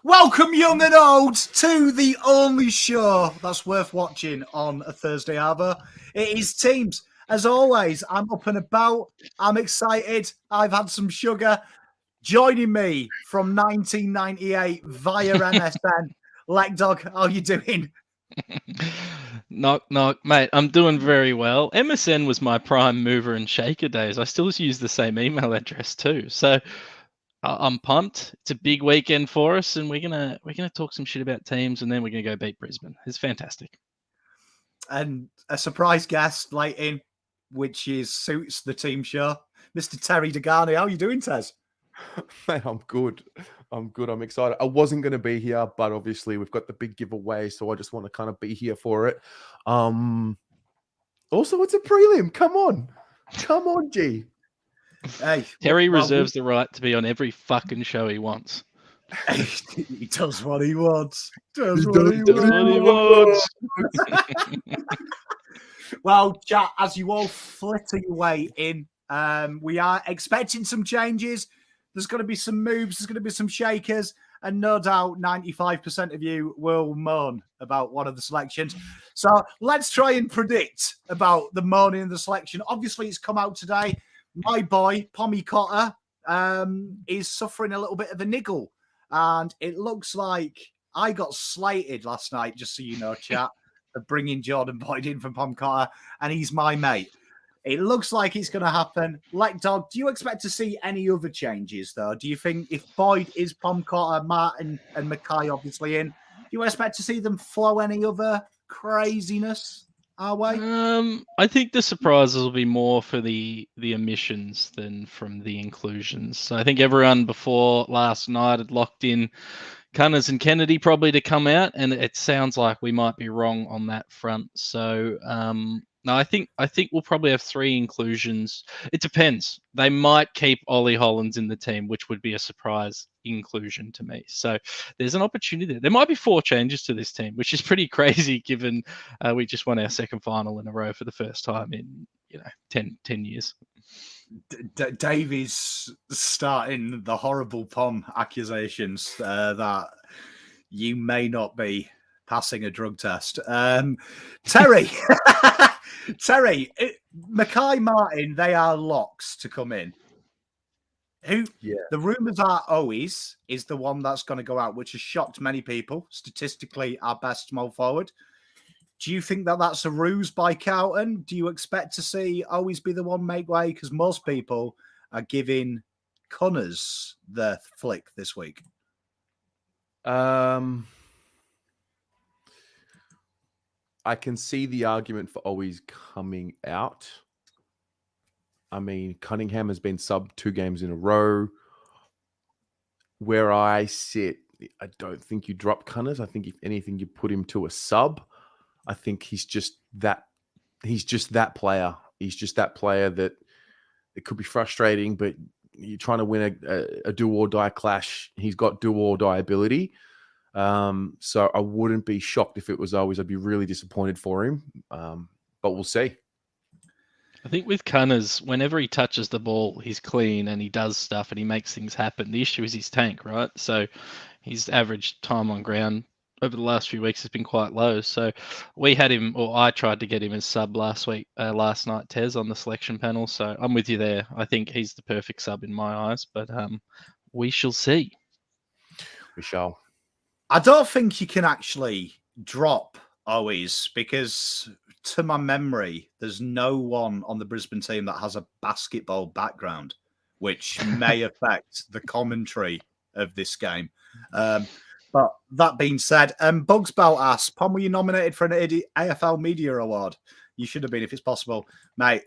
Welcome, young and old, to the only show that's worth watching on a Thursday, Arvo. It is Teams. As always, I'm up and about. I'm excited. I've had some sugar. Joining me from 1998 via MSN, Dog. How you doing? Knock, knock, mate. I'm doing very well. MSN was my prime mover and shaker days. I still use the same email address too. So I'm pumped. It's a big weekend for us, and we're gonna talk some shit about teams, and then we're gonna go beat Brisbane. It's fantastic. And a surprise guest late in, which is suits the team show, Mr. Terry Degani. How you doing, Tez? Mate, I'm good. I'm excited. I wasn't going to be here, but obviously we've got the big giveaway, so I just want to kind of be here for it. Also, it's a prelim. Come on, G. Hey, Terry reserves the right to be on every fucking show he wants. He does what he wants. Well, chat, as you all flitter your way in, we are expecting some changes. There's going to be some moves. There's going to be some shakers. And no doubt 95% of you will moan about one of the selections. So let's try and predict about the moaning in the selection. Obviously, it's come out today. My boy, Pommy Cotter, is suffering a little bit of a niggle. And it looks like I got slated last night, just so you know, chat, for bringing Jordan Boyd in from Pom Cotter, and he's my mate. It looks like it's going to happen. Dog, do you expect to see any other changes, though? Do you think if Boyd is Pom Cotter, Martin and Mackay obviously in, do you expect to see them flow any other craziness our way? I think the surprises will be more for the omissions than from the inclusions. So I think everyone before last night had locked in Cunners and Kennedy probably to come out, and it sounds like we might be wrong on that front. So no, I think we'll probably have 3 inclusions. It depends. They might keep Ollie Hollands in the team, which would be a surprise inclusion to me. So there's an opportunity there. There might be 4 changes to this team, which is pretty crazy given we just won our second final in a row for the first time in 10 years. Dave is starting the horrible Pom accusations that you may not be passing a drug test. Terry, Terry, Mackay Martin, they are locks to come in. The rumours are Owies is the one that's going to go out, which has shocked many people. Statistically, our best small forward. Do you think that that's a ruse by Carlton? Do you expect to see Owies be the one make way? Because most people are giving Cunners the flick this week. I can see the argument for always coming out. I mean, Cunningham has been subbed 2 games in a row. Where I sit, I don't think you drop Cunners. I think if anything, you put him to a sub. I think he's just that player. He's just that player that it could be frustrating, but you're trying to win a do or die clash. He's got do or die ability. So I wouldn't be shocked if it was always. I'd be really disappointed for him. But we'll see. I think with Cunners, whenever he touches the ball, he's clean and he does stuff and he makes things happen. The issue is his tank, right? So his average time on ground over the last few weeks has been quite low. So we had him, or I tried to get him as sub last night, Tez, on the selection panel. So I'm with you there. I think he's the perfect sub in my eyes, but we shall see. We shall. I don't think you can actually drop Owies because, to my memory, there's no one on the Brisbane team that has a basketball background, which may affect the commentary of this game. But that being said, Bugs Belt asks, Pom, were you nominated for an AFL Media Award? You should have been if it's possible. Mate,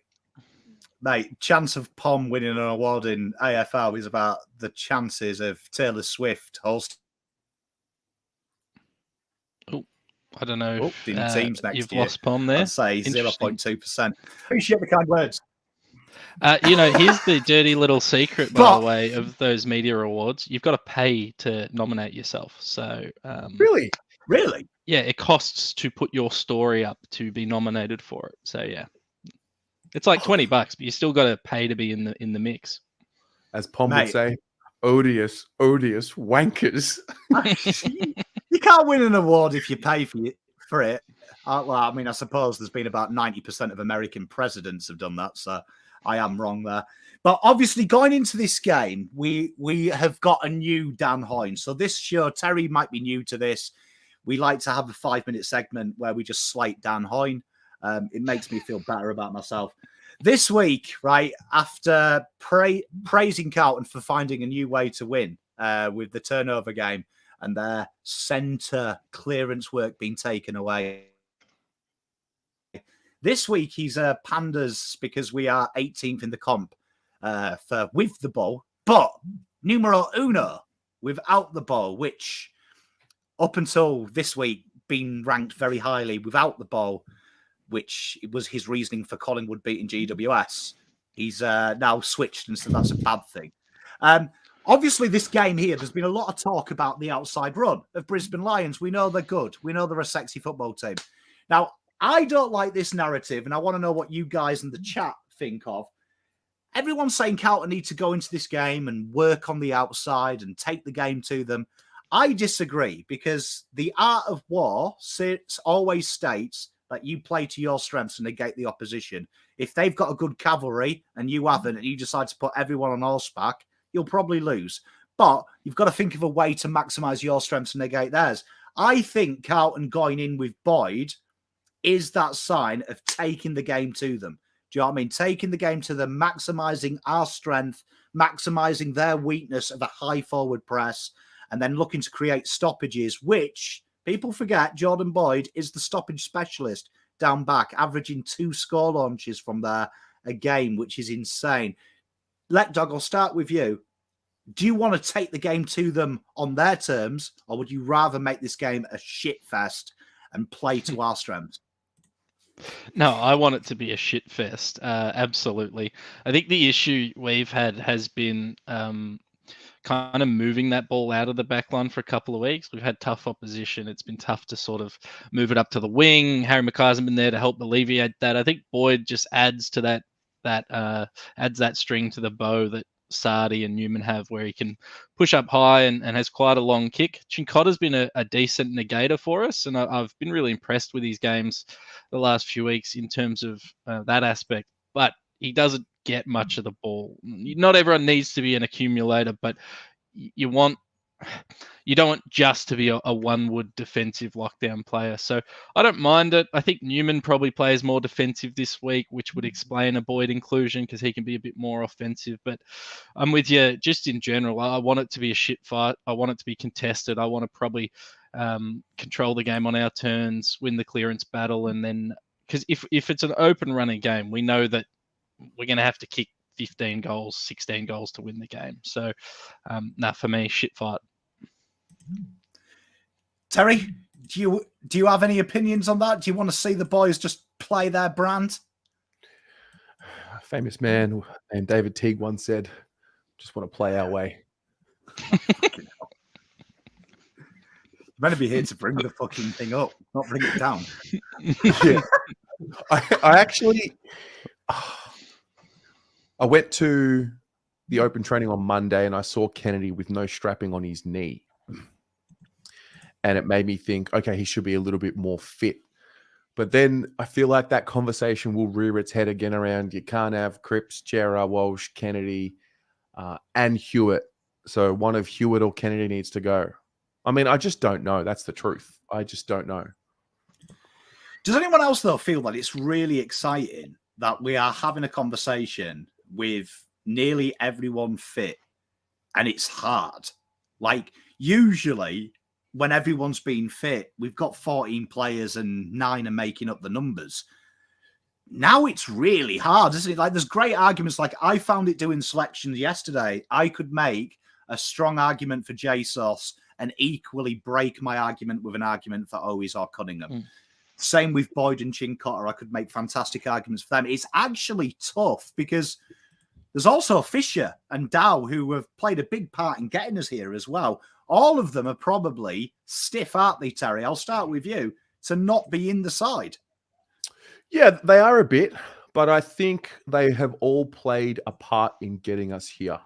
chance of Pom winning an award in AFL is about the chances of Taylor Swift hosting. I don't know if teams next you've year. lost Pom there. I'd say 0.2%. Appreciate the kind words. Here's the dirty little secret, by the way, of those media awards. You've got to pay to nominate yourself. So Really? Yeah, it costs to put your story up to be nominated for it. So yeah, it's like $20, but you still got to pay to be in the mix. As Pom would say, odious wankers. You can't win an award if you pay for it. Well, I mean, I suppose there's been about 90% of American presidents have done that, so I am wrong there. But obviously, going into this game, we have got a new Dan Hine. So this show, Terry might be new to this. We like to have a 5-minute segment where we just slate Dan Hine. It makes me feel better about myself. This week, right, after praising Carlton for finding a new way to win with the turnover game and their centre clearance work being taken away, this week he's pandas because we are 18th in the comp for with the ball, but numero uno without the ball, which up until this week been ranked very highly without the ball, which was his reasoning for Collingwood beating GWS. He's now switched and said that's a bad thing. Obviously, this game here, there's been a lot of talk about the outside run of Brisbane Lions. We know they're good. We know they're a sexy football team. Now, I don't like this narrative, and I want to know what you guys in the chat think of. Everyone's saying Carlton need to go into this game and work on the outside and take the game to them. I disagree, because the art of war always states that you play to your strengths and negate the opposition. If they've got a good cavalry and you haven't, and you decide to put everyone on horseback, you'll probably lose. But you've got to think of a way to maximise your strengths and negate theirs. I think Carlton going in with Boyd is that sign of taking the game to them. Do you know what I mean? Taking the game to them, maximising our strength, maximising their weakness of a high forward press, and then looking to create stoppages, which people forget Jordan Boyd is the stoppage specialist down back, averaging 2 score launches from there a game, which is insane. Let Dog, I'll start with you. Do you want to take the game to them on their terms, or would you rather make this game a shit fest and play to our strengths? No, I want it to be a shit fest. Absolutely. I think the issue we've had has been kind of moving that ball out of the back line for a couple of weeks. We've had tough opposition. It's been tough to sort of move it up to the wing. Harry Mackay hasn't been there to help alleviate that. I think Boyd just adds to adds that string to the bow that Sardi and Newman have, where he can push up high and has quite a long kick. Chincotta's been a decent negator for us, and I've been really impressed with his games the last few weeks in terms of that aspect. But he doesn't get much of the ball. Not everyone needs to be an accumulator, but you don't want just to be a one-wood defensive lockdown player. So I don't mind it. I think Newman probably plays more defensive this week, which would explain a Boyd inclusion because he can be a bit more offensive. But I'm with you just in general. I want it to be a shit fight. I want it to be contested. I want to probably control the game on our turns, win the clearance battle, and then because if it's an open running game, we know that we're going to have to kick 15 goals, 16 goals to win the game. So, for me, shit fight. Terry, do you have any opinions on that? Do you want to see the boys just play their brand? A famous man named David Teague once said, "Just want to play our way." I'm going to be here to bring the fucking thing up, not bring it down. Yeah. I actually... I went to the open training on Monday and I saw Kennedy with no strapping on his knee. And it made me think, okay, he should be a little bit more fit. But then I feel like that conversation will rear its head again around you can't have Cripps, Chera, Walsh, Kennedy, and Hewitt. So one of Hewitt or Kennedy needs to go. I mean, I just don't know. That's the truth. I just don't know. Does anyone else, though, feel that it's really exciting that we are having a conversation with nearly everyone fit, and it's hard? Like, usually when everyone's been fit, we've got 14 players and 9 are making up the numbers. Now it's really hard, isn't it? Like, there's great arguments. Like, I found it doing selections yesterday. I could make a strong argument for JSOS and equally break my argument with an argument for Owies or Cunningham. Same with Boyd and Chincotta. I could make fantastic arguments for them. It's actually tough because there's also Fisher and Dow who have played a big part in getting us here as well. All of them are probably stiff, aren't they, Terry? I'll start with you, to not be in the side. Yeah, they are a bit, but I think they have all played a part in getting us here.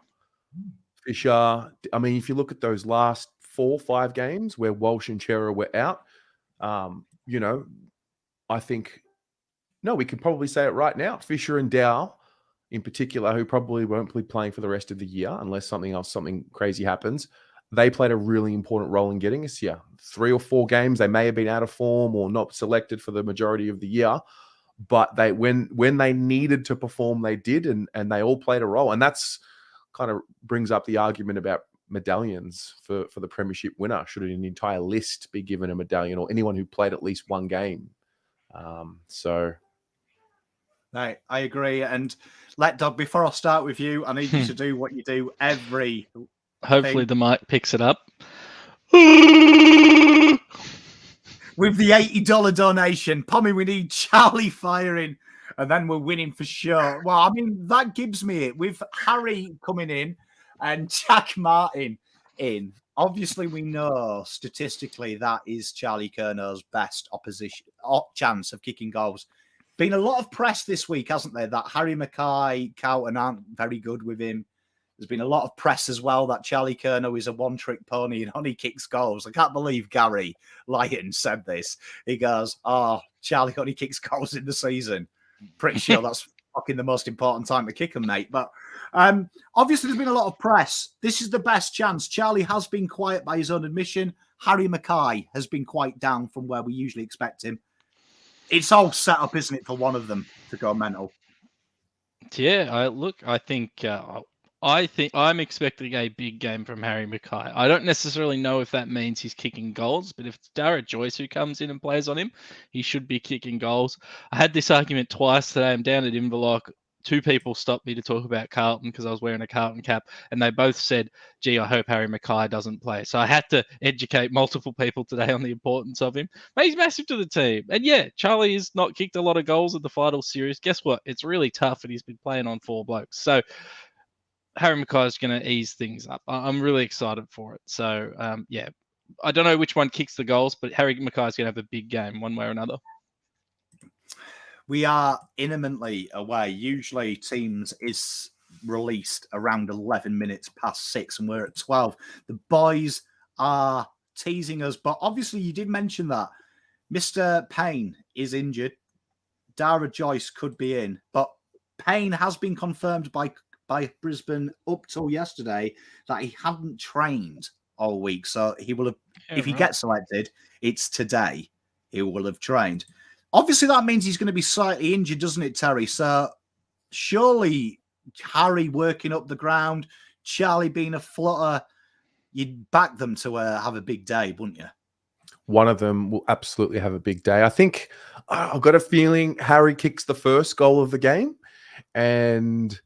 Fisher. I mean, if you look at those last 4-5 games where Walsh and Chera were out, I think, no, we can probably say it right now. Fisher and Dow, in particular, who probably won't be playing for the rest of the year unless something crazy happens. They played a really important role in getting us here. 3 or 4 games, they may have been out of form or not selected for the majority of the year, but when they needed to perform, they did, and they all played a role. And that's kind of brings up the argument about medallions for the Premiership winner. Should an entire list be given a medallion, or anyone who played at least one game? Right, I agree. And Let Dog, before I start with you, I need you to do what you do every. Hopefully the mic picks it up. With the $80 donation, Pommy, we need Charlie firing, and then we're winning for sure. Well, I mean, that gives me it. With Harry coming in and Jack Martin in, obviously we know statistically that is Charlie Curnow's best chance of kicking goals. Been a lot of press this week, hasn't there, that Harry Mackay, Carlton aren't very good with him. There's been a lot of press as well that Charlie Curnow is a one-trick pony and only kicks goals. I can't believe Gary Lyon said this. He goes, Charlie only kicks goals in the season. Pretty sure that's fucking the most important time to kick them, mate. But obviously there's been a lot of press. This is the best chance. Charlie has been quiet by his own admission. Harry Mackay has been quite down from where we usually expect him. It's all set up, isn't it, for one of them to go mental? Yeah, I think I'm expecting a big game from Harry Mackay. I don't necessarily know if that means he's kicking goals, but if it's Darragh Joyce who comes in and plays on him, he should be kicking goals. I had this argument twice today. I'm down at Inverloch. 2 people stopped me to talk about Carlton because I was wearing a Carlton cap, and they both said, gee, I hope Harry Mackay doesn't play. So I had to educate multiple people today on the importance of him. But he's massive to the team. And yeah, Charlie has not kicked a lot of goals in the final series. Guess what? It's really tough, and he's been playing on 4 blokes. So Harry Mackay is going to ease things up. I'm really excited for it. So, yeah, I don't know which one kicks the goals, but Harry Mackay is going to have a big game one way or another. We are imminently away. Usually teams is released around 11 minutes past 6 and we're at 12. The boys are teasing us, but obviously you did mention that Mr. Payne is injured. Darragh Joyce could be in, but Payne has been confirmed by Brisbane up till yesterday that he hadn't trained all week. So he will have, if he gets selected, it's today. He will have trained. Obviously, that means he's going to be slightly injured, doesn't it, Terry? So surely Harry working up the ground, Charlie being a flutter, you'd back them to have a big day, wouldn't you? One of them will absolutely have a big day. I think I've got a feeling Harry kicks the first goal of the game, and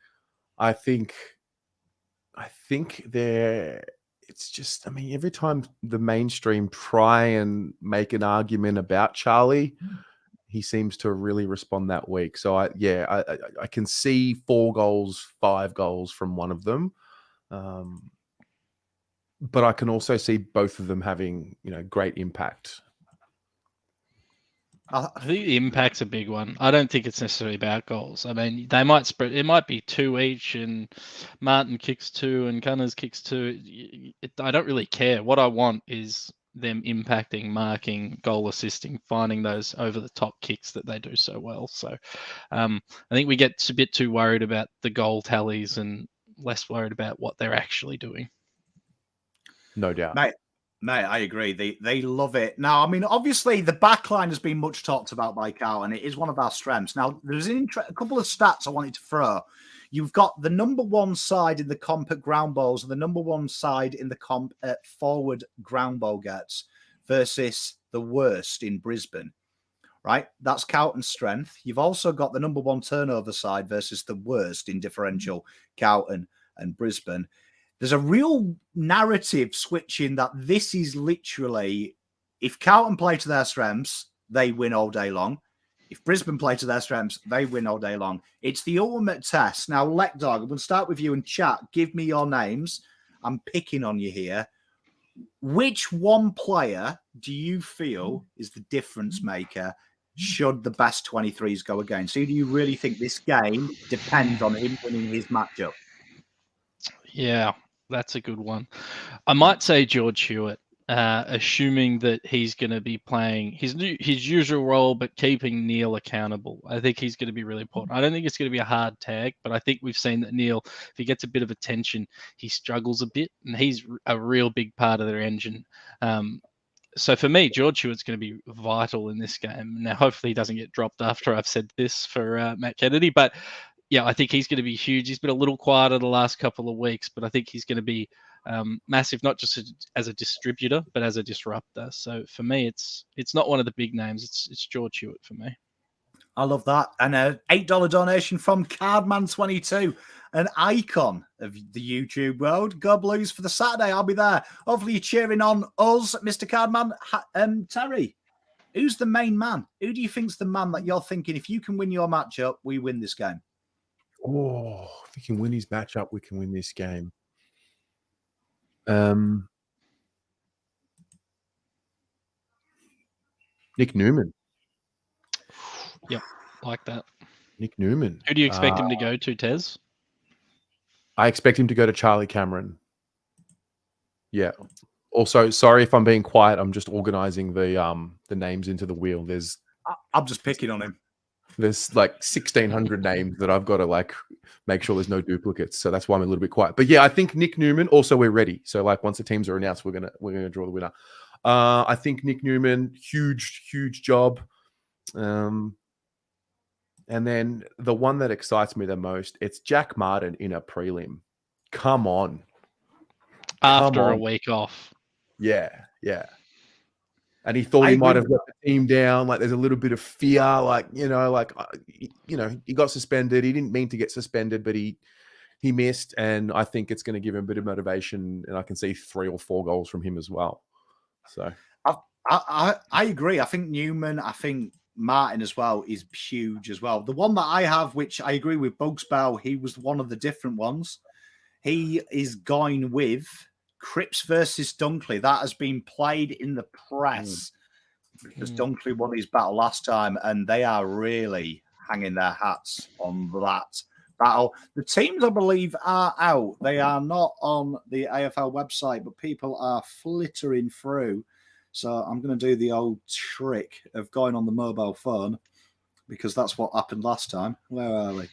I think it's just, I mean, every time the mainstream try and make an argument about Charlie, he seems to really respond that week. So I can see 4 goals, 5 goals from one of them. But I can also see both of them having, great impact. I think the impact's a big one. I don't think it's necessarily about goals. I mean, they might spread. It might be 2 each, and Martin kicks 2, and Cunners kicks 2. I don't really care. What I want is them impacting, marking, goal assisting, finding those over-the-top kicks that they do so well. So I think we get a bit too worried about the goal tallies and less worried about what they're actually doing. No doubt. Mate, I agree. They love it. Now, I mean, obviously, the back line has been much talked about by Carlton. It is one of our strengths. Now, there's a couple of stats I wanted to throw. You've got the number 1 side in the comp at ground balls and the number 1 side in the comp at forward ground ball gets versus the worst in Brisbane, right? That's Carlton's strength. You've also got the number 1 turnover side versus the worst in differential, Carlton and Brisbane. There's a real narrative switching that this is literally, if Carlton play to their strengths, they win all day long. If Brisbane play to their strengths, they win all day long. It's the ultimate test. Now, Let Dog, I'm going to start with you in chat. Give me your names. I'm picking on you here. Which one player do you feel is the difference maker should the best 23s go against? Who do you really think this game depends on him winning his matchup? Yeah. That's a good one. I might say George Hewitt, assuming that he's going to be playing his usual role, but keeping Neil accountable. I think he's going to be really important. I don't think it's going to be a hard tag, but I think we've seen that Neil, if he gets a bit of attention, he struggles a bit, and he's a real big part of their engine. So for me, George Hewitt's going to be vital in this game. Now, hopefully he doesn't get dropped after I've said this for Matt Kennedy, but yeah, I think he's going to be huge. He's been a little quieter the last couple of weeks, but I think he's going to be massive, not just as a distributor, but as a disruptor. So for me, it's not one of the big names. It's George Hewitt for me. I love that. And an $8 donation from Cardman22, an icon of the YouTube world. Go Blues for the Saturday. I'll be there. Hopefully you're cheering on us, Mr. Cardman. Terry, who's the main man? Who do you think's the man that you're thinking, if you can win your matchup, we win this game? Oh, if we can win his matchup, we can win this game. Nick Newman. Yep, like that. Nick Newman. Who do you expect him to go to, Tez? I expect him to go to Charlie Cameron. Yeah. Also, sorry if I'm being quiet. I'm just organizing the names into the wheel. I'm just picking on him. There's like 1,600 names that I've got to like make sure there's no duplicates. So that's why I'm a little bit quiet. But yeah, I think Nick Newman. Also, we're ready. So like once the teams are announced, we're gonna draw the winner. I think Nick Newman, huge job. And then the one that excites me the most, it's Jack Martin in a prelim. Come on. After a week off. Yeah. And he thought he might have let the team down. Like there's a little bit of fear. He got suspended. He didn't mean to get suspended, but he missed. And I think it's going to give him a bit of motivation. And I can see 3 or 4 goals from him as well. So I agree. I think Newman, I think Martin as well is huge as well. The one that I have, which I agree with Bugs Bell, he was one of the different ones. He is going with Cripps versus Dunkley. That has been played in the press because Dunkley won his battle last time, and they are really hanging their hats on that battle. The teams, I believe, are out. They are not on the AFL website, but people are flittering through. So I'm going to do the old trick of going on the mobile phone because that's what happened last time. Where are we?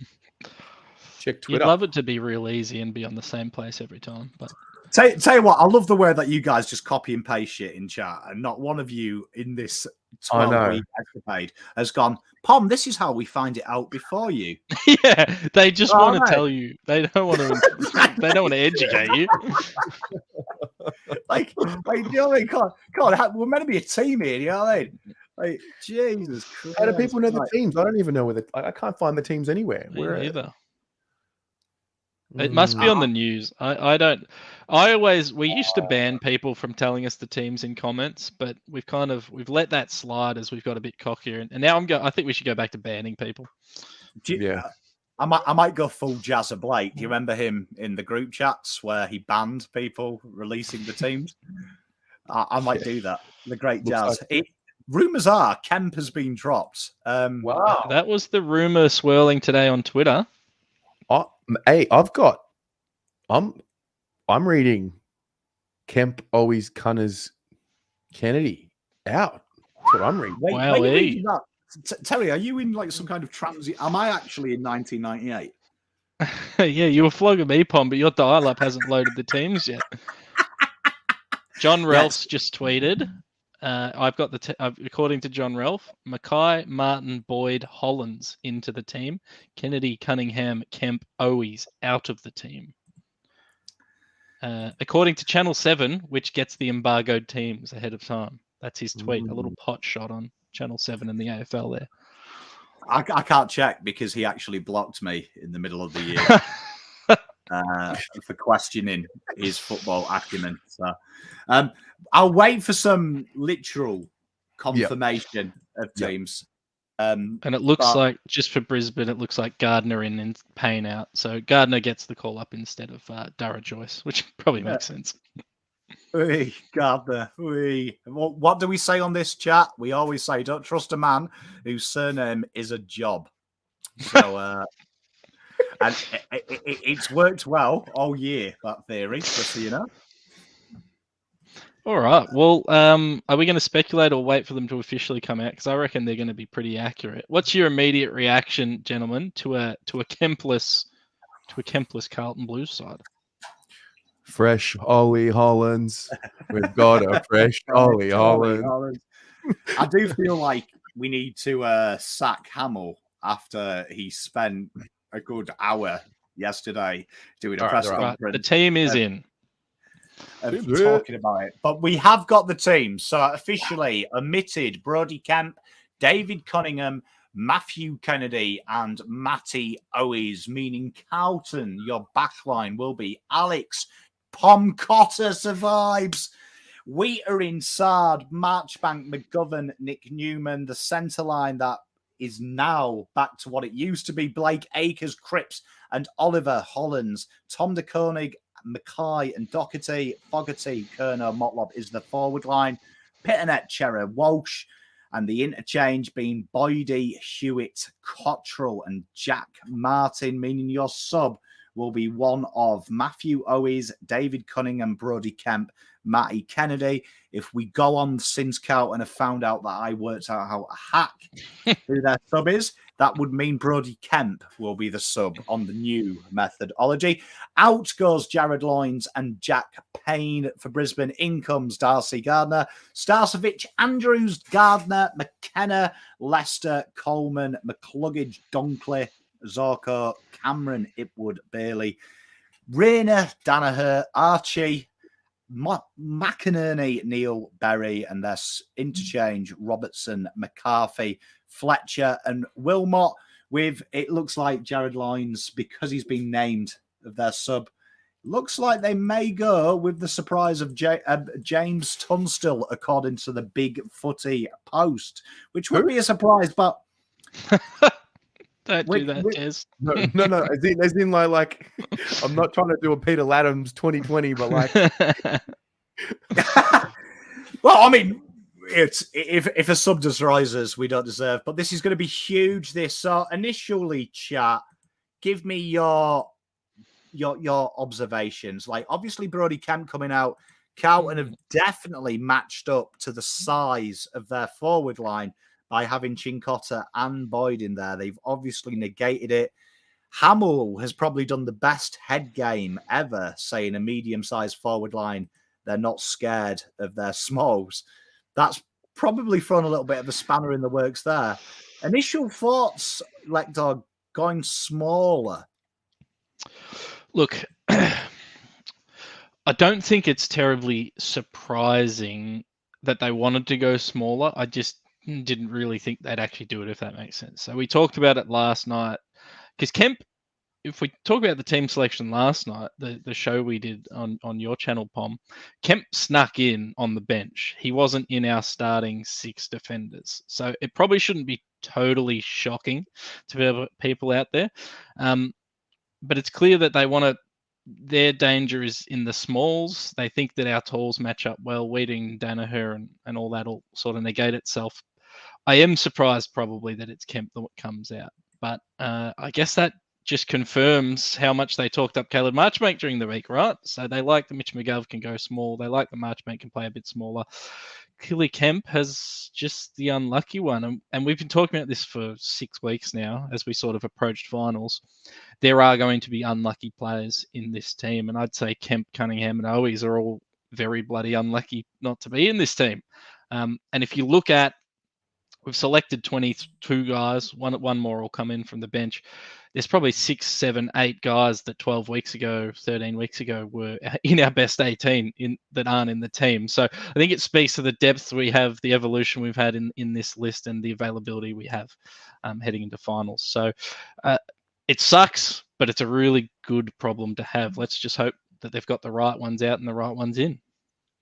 Check Twitter. You'd love it to be real easy and be on the same place every time, but tell you what, I love the way that you guys just copy and paste shit in chat, and not one of you in this 12-week escapade has gone, Pom, this is how we find it out before you. Yeah, they just want to tell you. They don't want to. They don't want to educate you. like, you know what I mean? God, we're meant to be a team here. You know what I mean? Like, Jesus Christ. How do people know the teams? I don't even know where I can't find the teams anywhere. Where either. It must be on the news. I don't. We used to ban people from telling us the teams in comments, but we've let that slide as we've got a bit cockier. And now I think we should go back to banning people. I might go full Jazza Blake. Do you remember him in the group chats where he banned people releasing the teams? I might do that. The great Jazz. Rumors are Kemp has been dropped. Wow, that was the rumor swirling today on Twitter. Hey, I'm reading Kemp, Owies, Cunners, Kennedy out. That's what I'm reading. Wow, reading that? Terry, are you in like some kind of transit? Am I actually in 1998? Yeah, you were flogging me, Pom, but your dial-up hasn't loaded the teams yet. John Ralph's just tweeted. I've got according to John Ralph, Mackay, Martin, Boyd, Hollands into the team. Kennedy, Cunningham, Kemp, Owies out of the team. According to Channel 7, which gets the embargoed teams ahead of time. That's his tweet. A little pot shot on Channel 7 and the AFL there. I can't check because he actually blocked me in the middle of the year for questioning his football acumen. So I'll wait for some literal confirmation of teams. And it looks like, just for Brisbane, it looks like Gardner in and Payne out. So Gardner gets the call up instead of Dara Joyce, which probably makes sense. Gardner. What do we say on this chat? We always say, don't trust a man whose surname is a job. So And it's worked well all year, that theory, just so you know. All right. Well, are we going to speculate or wait for them to officially come out? Because I reckon they're going to be pretty accurate. What's your immediate reaction, gentlemen, to a Kempless Carlton Blues side? Fresh Ollie Hollands. We've got a fresh Ollie Hollands. I do feel like we need to sack Hamill after he spent a good hour yesterday doing a press conference. Right. The team is in. Talking about it. But we have got the team. So officially omitted Brodie Kemp, David Cunningham, Matthew Kennedy, and Matty Owies, meaning Carlton, your backline will be Alex Pom Cotter survives. Wheater inside, Marchbank, McGovern, Nick Newman, the centre line that is now back to what it used to be. Blake Akers, Cripps, and Oliver Hollands. Tom de Koning, Mackay, and Doherty. Fogarty, Kerner, Motlop is the forward line. Pitternet, Chera, Walsh, and the interchange being Boydie, Hewitt, Cottrell, and Jack Martin, meaning your sub will be one of Matthew Owies, David Cunningham, Brodie Kemp, Matty Kennedy. If we go on since Carlton have found out that I worked out how to hack who their sub is, that would mean Brodie Kemp will be the sub on the new methodology. Out goes Jared Loynes and Jack Payne for Brisbane. In comes Darcy Gardner, Starcevic, Andrews, Gardner, McKenna, Lester, Coleman, McCluggage, Dunkley, Zorko, Cameron, Ipwood, Bailey, Rayner, Danaher, Archie, McInerney, Neil, Berry, and their interchange, Robertson, McCarthy, Fletcher, and Wilmot, with, it looks like Jared Loynes, because he's been named of their sub, looks like they may go with the surprise of James Tunstall, according to the Big Footy Post, which would be a surprise, but... Don't do that, Jez. No. As in like, I'm not trying to do a Peter Laddams 2020, but like, well, I mean, it's if a sub does rises, we don't deserve. But this is going to be huge. So initially, chat, give me your observations. Like, obviously, Brodie Kemp coming out, Carlton have definitely matched up to the size of their forward line by having Chincotta and Boyd in there. They've obviously negated it. Hamill has probably done the best head game ever, saying a medium-sized forward line, they're not scared of their smalls. That's probably thrown a little bit of a spanner in the works there. Initial thoughts, Lekdog, going smaller? Look, I don't think it's terribly surprising that they wanted to go smaller. I just didn't really think they'd actually do it, if that makes sense. So we talked about it last night, because Kemp, if we talk about the team selection last night, the show we did on your channel, Pom, Kemp snuck in on the bench. He wasn't in our starting 6 defenders. So it probably shouldn't be totally shocking to people out there. But it's clear that they want to, their danger is in the smalls. They think that our talls match up well. Weeding, Danaher, and all that will sort of negate itself. I am surprised probably that it's Kemp that comes out. But I guess that just confirms how much they talked up Caleb Marchbank during the week, right? So they like that Mitch McGovern can go small. They like that Marchbank can play a bit smaller. Clearly Kemp has just the unlucky one. And we've been talking about this for 6 weeks now as we sort of approached finals. There are going to be unlucky players in this team. And I'd say Kemp, Cunningham, and Owies are all very bloody unlucky not to be in this team. And if you look at, we've selected 22 guys. One more will come in from the bench. There's probably 6, 7, 8 guys that 12 weeks ago, 13 weeks ago were in our best 18 that aren't in the team. So I think it speaks to the depth we have, the evolution we've had in this list, and the availability we have heading into finals. So it sucks, but it's a really good problem to have. Let's just hope that they've got the right ones out and the right ones in.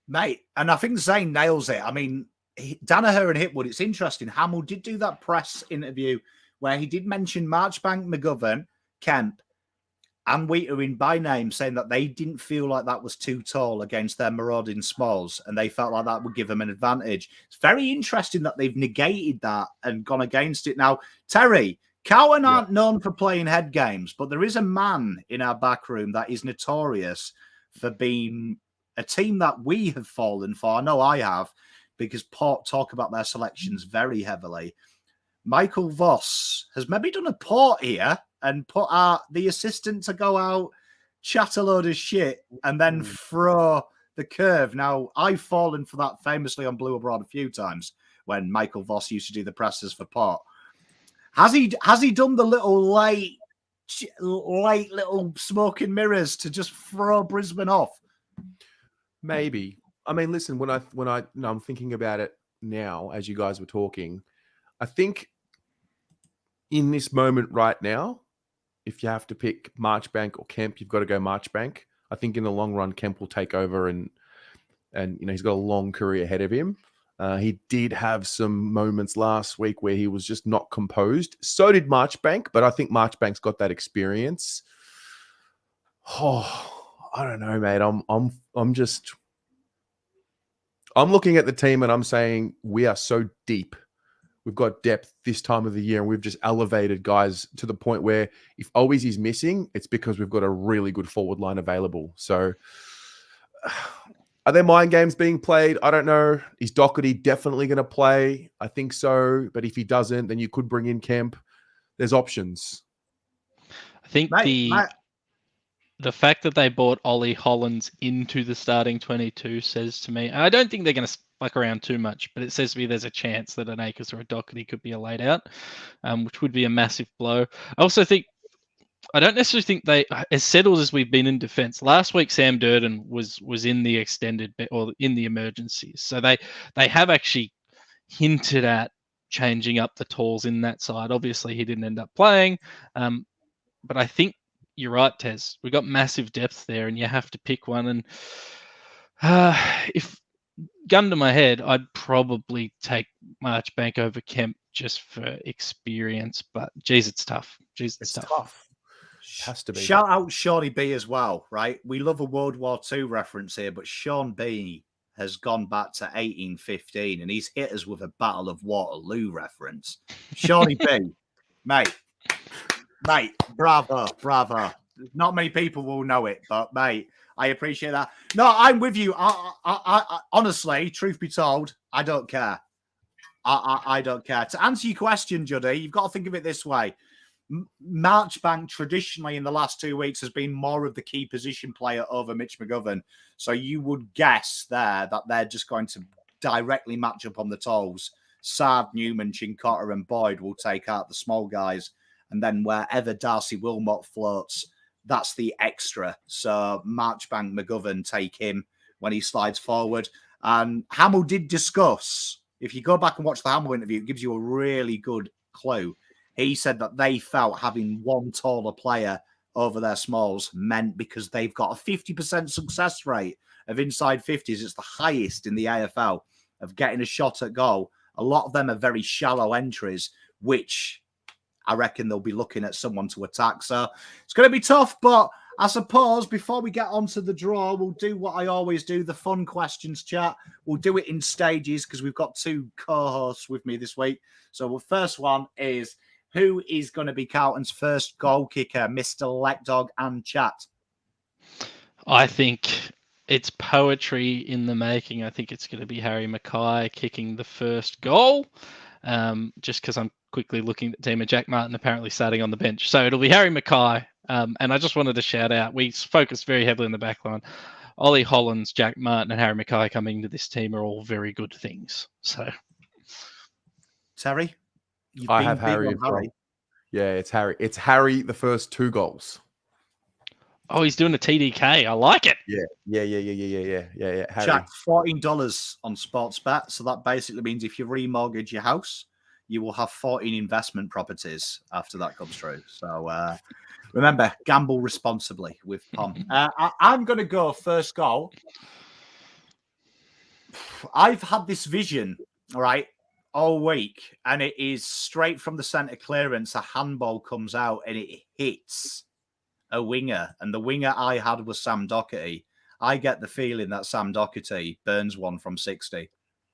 Mate, and I think Zane nails it. I mean, Danaher and Hipwood, it's interesting. Hamill did do that press interview where he did mention Marchbank, McGovern, Kemp, and Wheater in by name, saying that they didn't feel like that was too tall against their marauding smalls, and they felt like that would give them an advantage. It's very interesting that they've negated that and gone against it. Now, Terry, Cowan aren't known for playing head games, but there is a man in our back room that is notorious for being a team that we have fallen for. I know I have, because Port talk about their selections very heavily. Michael Voss has maybe done a Port here and put out the assistant to go out, chat a load of shit, and then throw the curve. Now, I've fallen for that famously on Blue Abroad a few times when Michael Voss used to do the presses for Port. Has he done the little late little smoke and mirrors to just throw Brisbane off? Maybe. I mean, listen, when I'm thinking about it now, as you guys were talking, I think in this moment right now, if you have to pick Marchbank or Kemp, you've got to go Marchbank. I think in the long run, Kemp will take over, and he's got a long career ahead of him. He did have some moments last week where he was just not composed. So did Marchbank, but I think Marchbank's got that experience. Oh, I don't know, mate. I'm looking at the team and I'm saying we are so deep. We've got depth this time of the year, and we've just elevated guys to the point where if Always is missing, it's because we've got a really good forward line available. So are there mind games being played? I don't know. Is Doherty definitely going to play? I think so. But if he doesn't, then you could bring in Kemp. There's options. I think the fact that they brought Ollie Hollands into the starting 22 says to me, I don't think they're going to fuck around too much, but it says to me there's a chance that an Akers or a Doherty could be a laid out, which would be a massive blow. I also think, I don't necessarily think they, as settled as we've been in defence. Last week, Sam Durden was in the extended or in the emergencies. So they have actually hinted at changing up the talls in that side. Obviously, he didn't end up playing. But I think you're right, Tez. We've got massive depth there, and you have to pick one. And if gun to my head, I'd probably take Marchbank over Kemp just for experience. But geez, it's tough. It's tough. Has to be. Shout out Shawnee B as well, right? We love a World War II reference here, but Sean B has gone back to 1815 and he's hit us with a Battle of Waterloo reference. Shawnee B, mate, bravo. Not many people will know it, but mate, I appreciate that. No, I'm with you. I honestly, truth be told, I don't care. I don't care. To answer your question, Juddy, you've got to think of it this way. Marchbank traditionally in the last 2 weeks has been more of the key position player over Mitch McGovern. So you would guess there that they're just going to directly match up on the tolls. Saad, Newman, Chincotta and Boyd will take out the small guys. And then wherever Darcy Wilmot floats, that's the extra. So Marchbank, McGovern, take him when he slides forward. And Hamill did discuss, if you go back and watch the Hamill interview, it gives you a really good clue. He said that they felt having one taller player over their smalls meant because they've got a 50% success rate of inside 50s. It's the highest in the AFL of getting a shot at goal. A lot of them are very shallow entries, which I reckon they'll be looking at someone to attack. So it's going to be tough, but I suppose before we get on to the draw, we'll do what I always do, the fun questions chat. We'll do it in stages because we've got two co-hosts with me this week. So the first one is, who is going to be Carlton's first goal kicker, Mr. Leckdog and Chat? I think it's poetry in the making. I think it's going to be Harry Mackay kicking the first goal, just because I'm quickly looking at the team of Jack Martin apparently starting on the bench. So it'll be Harry Mackay. And I just wanted to shout out, we focused very heavily on the back line. Ollie Hollands, Jack Martin and Harry Mackay coming to this team are all very good things. So, Terry? I have Harry as well. Yeah, it's Harry. It's Harry, the first 2 goals. Oh, he's doing a TDK. I like it. Yeah. Harry. Jack, $14 on Sportsbet. So that basically means if you remortgage your house, you will have 14 investment properties after that comes through. So remember, gamble responsibly with Pom. I'm going to go first goal. I've had this vision, all right, all week, and it is straight from the centre clearance. A handball comes out and it hits a winger, and the winger I had was Sam Doherty. I get the feeling that Sam Doherty burns one from 60.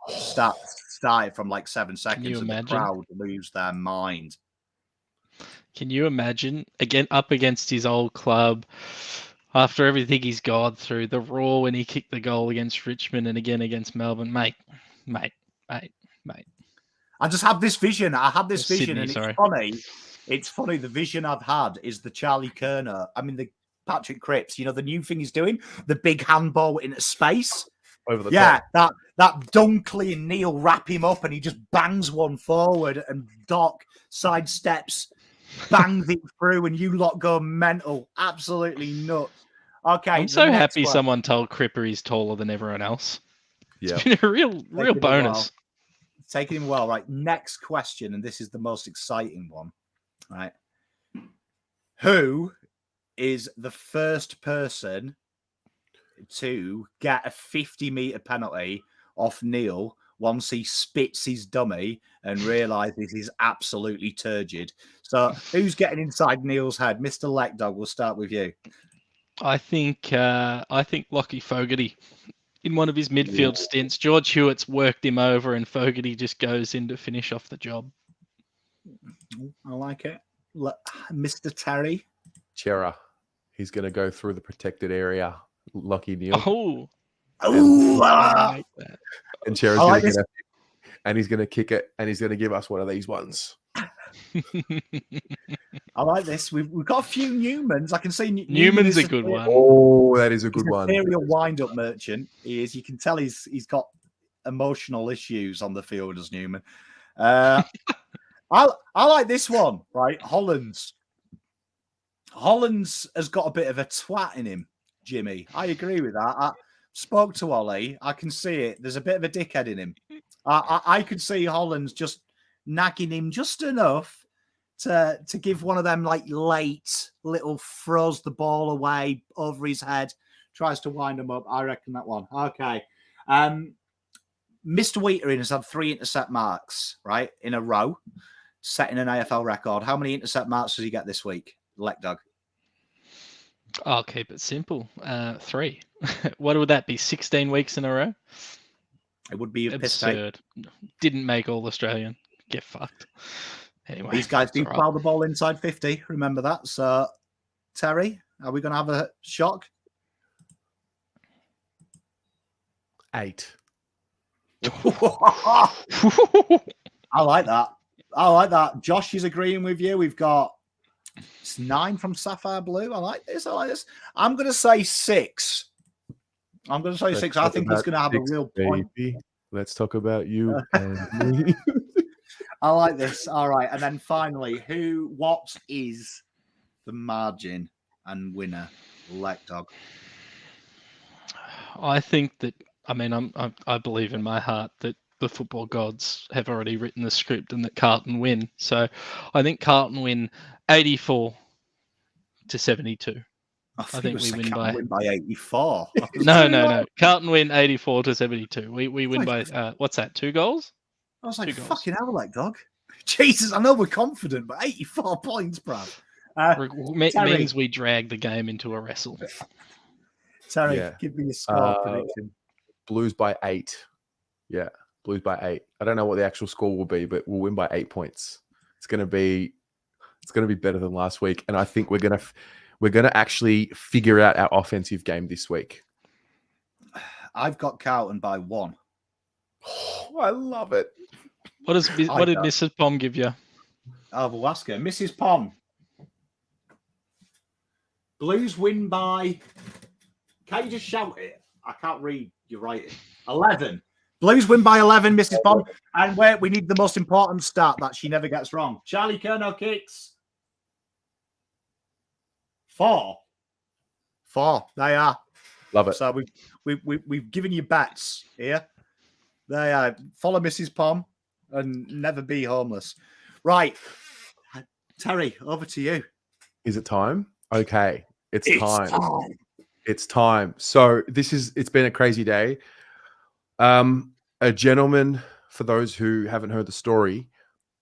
Started from like 7 seconds, and the crowd lose their mind. Can you imagine again up against his old club after everything he's gone through, the Raw when he kicked the goal against Richmond and again against Melbourne, mate. I just have this vision. I had this vision, Sydney, and sorry. it's funny. It's funny. The vision I've had is the Charlie Kerner. I mean, the Patrick Cripps. You know, the new thing he's doing, the big handball into space. Over the top. that Dunkley and Neil wrap him up, and he just bangs one forward, and Doc sidesteps, bangs it through, and you lot go mental, absolutely nuts. Okay, I'm so happy someone told Cripper he's taller than everyone else. Yeah, it's been a real bonus. Taking him well, right? Next question, and this is the most exciting one, right? Who is the first person to get a 50-meter penalty off Neil once he spits his dummy and realizes he's absolutely turgid? So, who's getting inside Neil's head? Mr. Leckdog, we'll start with you. I think Lockie Fogarty. In one of his midfield stints, George Hewitt's worked him over, and Fogarty just goes in to finish off the job. I like it. Mr. Terry. Chera. He's going to go through the protected area. Lucky Neil. And Chera's going to get it, and he's going to kick it, and he's going to give us one of these ones. I like this. We've got a few Newmans. I can see Newman's a good one. Oh, that is a good one. Serial wind-up merchant. He is. You can tell he's got emotional issues on the field as Newman. I like this one. Right, Hollands has got a bit of a twat in him. Jimmy, I agree with that. I spoke to Ollie. I can see it. There's a bit of a dickhead in him. I could see Hollands just nagging him just enough to give one of them like late little throws the ball away over his head, tries to wind him up. I reckon that one. Okay. Mr. Wheatering has had 3 intercept marks, right, in a row, setting an AFL record. How many intercept marks does he get this week, Leckdog? I'll keep it simple. 3. What would that be? 16 weeks in a row? It would be absurd. Didn't make All Australian. Get fucked. Anyway, these guys do plow the ball inside 50. Remember that. So, Terry, are we going to have a shock? 8. I like that. Josh is agreeing with you. We've got 9 from Sapphire Blue. I like this. I'm going to say 6. I think he's going to have a real point. Let's talk about you and me. I like this. All right. And then finally, what is the margin and winner, Leckdog? I think that, I believe in my heart that the football gods have already written the script and that Carlton win. So I think Carlton win 84-72. I think we win by 84. No. Carlton win 84-72. We win by what's that? 2 goals? I was like, fucking hell, Leckdog. Jesus, I know we're confident, but 84 points, bruv. Means we drag the game into a wrestle. Terry, give me a score prediction. Blues by 8. Yeah, Blues by 8. I don't know what the actual score will be, but we'll win by 8 points. It's gonna be better than last week, and I think we're gonna actually figure out our offensive game this week. I've got Carlton by 1. Oh, I love it. What did Mrs. Pom give you? We'll ask her. Mrs. Pom. Blues win by... Can't you just shout it? I can't read your writing. 11. Blues win by 11, Mrs. Pom. And we need the most important stat that she never gets wrong. Charlie Kerno kicks. 4. They are. Love it. So we've given you bets here. They are. Follow Mrs. Pom and never be homeless. Right. Terry, over to you. Is it time? Okay. It's time. It's time. So it's been a crazy day. A gentleman, for those who haven't heard the story,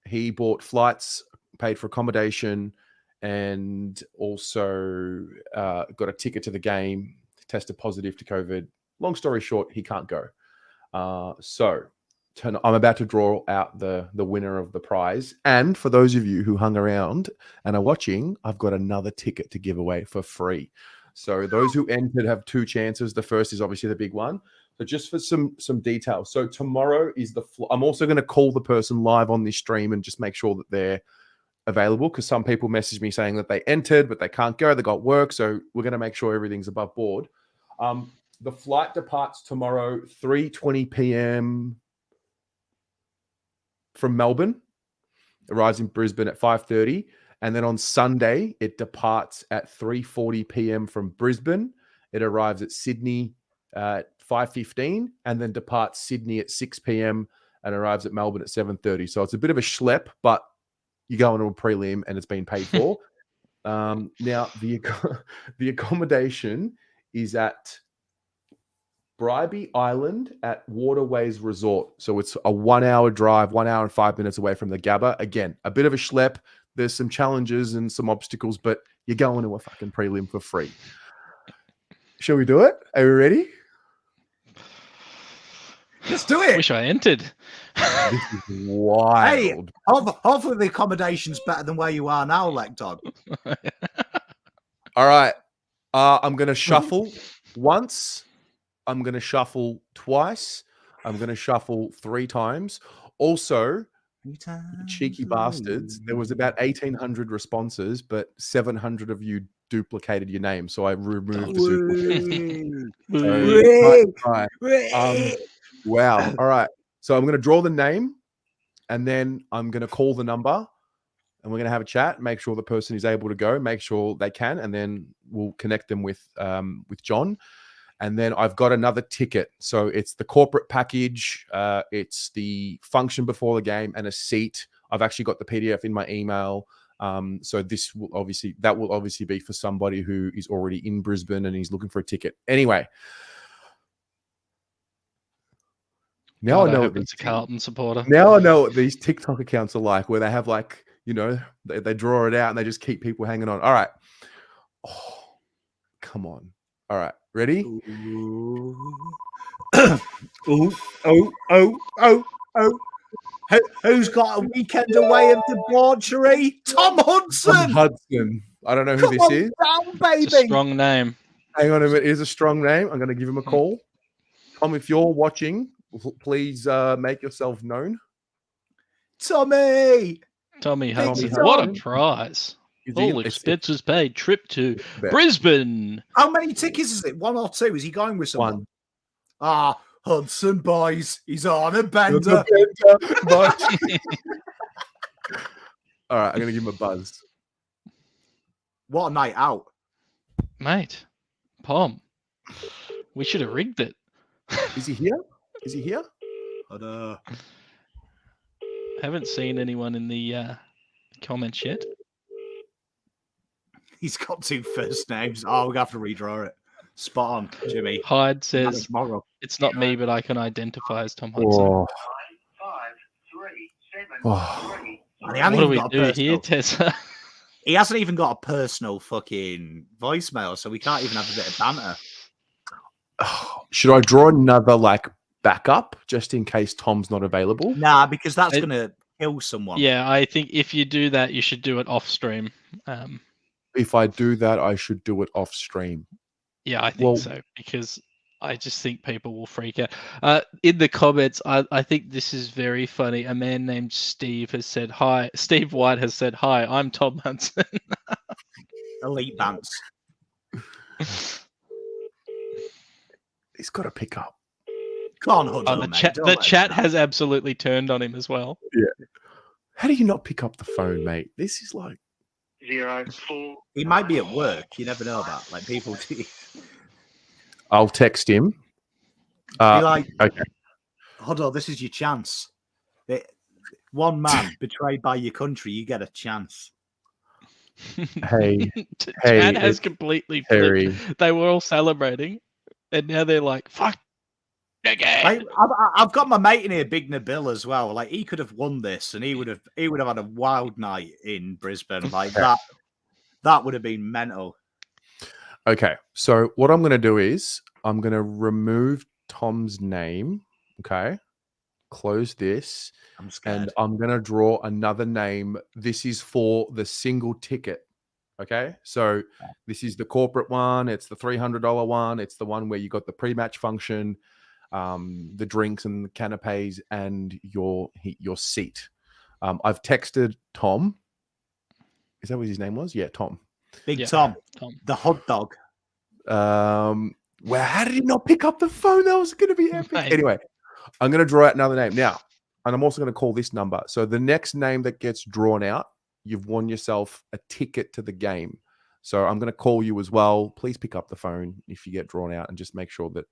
he bought flights, paid for accommodation, and also got a ticket to the game, tested positive to COVID. Long story short, he can't go. So I'm about to draw out the winner of the prize. And for those of you who hung around and are watching, I've got another ticket to give away for free. So those who entered have 2 chances. The first is obviously the big one. So just for some details. So tomorrow is I'm also going to call the person live on this stream and just make sure that they're available, because some people message me saying that they entered but they can't go, they got work. So we're going to make sure everything's above board. The flight departs tomorrow 3:20 p.m. from Melbourne, arrives in Brisbane at 5:30, and then on Sunday it departs at 3:40 p.m. from Brisbane. It arrives at Sydney at 5:15, and then departs Sydney at 6 p.m. and arrives at Melbourne at 7:30. So it's a bit of a schlep, but you go into a prelim and it's been paid for. Now the accommodation is at Bribie Island at Waterways Resort. So it's a 1 hour drive, 1 hour and 5 minutes away from the Gabba. Again, a bit of a schlep. There's some challenges and some obstacles, but you're going to a fucking prelim for free. Shall we do it? Are we ready? Let's do it. Wish I entered. This is wild. Hey, hopefully the accommodation's better than where you are now, Lecdog. All right. I'm going to shuffle once. I'm going to shuffle twice. I'm going to shuffle 3 times. Also, cheeky bastards, there was about 1,800 responses, but 700 of you duplicated your name. So I removed the duplicate. Wow. All right. So I'm going to draw the name, and then I'm going to call the number, and we're going to have a chat, make sure the person is able to go, make sure they can, and then we'll connect them with John. And then I've got another ticket. So it's the corporate package. It's the function before the game and a seat. I've actually got the PDF in my email. So that will obviously be for somebody who is already in Brisbane and he's looking for a ticket. Anyway. Now I know hope it's a Carlton supporter. Now I know what these TikTok accounts are like, where they have they draw it out and they just keep people hanging on. All right. Oh, come on. All right. Ready? Who's got a weekend away of debauchery? Tom Hudson. I don't know who this is. Down, baby. It's a strong name. Hang on a minute. It is a strong name. I'm going to give him a call. Tom, if you're watching, please make yourself known. Tommy Hudson. What a prize. All expenses paid. Trip to Brisbane. How many tickets is it? 1 or 2? Is he going with someone? 1. Hudson, boys. He's on a bender. All right, I'm going to give him a buzz. What a night out. Mate, Pom, we should have rigged it. Is he here? I haven't seen anyone in the comments yet. He's got 2 first names. Oh, we're going to have to redraw it. Spot on, Jimmy. Hyde says, it's not me, but I can identify as Tom Hudson. Oh. 5, 5, 3, 7, 3. What do we do here, Tessa? He hasn't even got a personal fucking voicemail, so we can't even have a bit of banter. Should I draw another backup just in case Tom's not available? Nah, because that's going to kill someone. Yeah, I think if you do that, you should do it off stream. If I do that, I should do it off stream. Yeah, I think so, because I just think people will freak out. In the comments, I think this is very funny. A man named Steve has said, hi. Steve White has said, hi, I'm Tom Hudson. Elite Bants. He's got to pick up. Come on, the chat has absolutely turned on him as well. Yeah. How do you not pick up the phone, mate? This is 0, 4. He might be at work. You never know that. People do. I'll text him. Okay. Hold on, this is your chance. One man betrayed by your country, you get a chance. Hey, Chat has completely flipped. They were all celebrating, and now they're like, "Fuck." Okay. I've got my mate in here, Big Nabil, as well. He could have won this, and he would have had a wild night in Brisbane. That would have been mental. Okay, so what I'm going to do is I'm going to remove Tom's name. Okay, close this, I'm scared. and I'm going to draw another name. This is for the single ticket. Okay. So this is the corporate one. It's the $300 one. It's the one where you got the pre-match function, the drinks and the canapes and your seat. I've texted Tom. Is that what his name was? Yeah, Tom. Big Yeah, Tom, Tom. the hot dog. Well, how did he not pick up the phone? That was going to be epic. Mate. Anyway, I'm going to draw out another name now, and I'm also going to call this number. So the next name that gets drawn out, you've won yourself a ticket to the game. So I'm going to call you as well. Please pick up the phone if you get drawn out, and just make sure that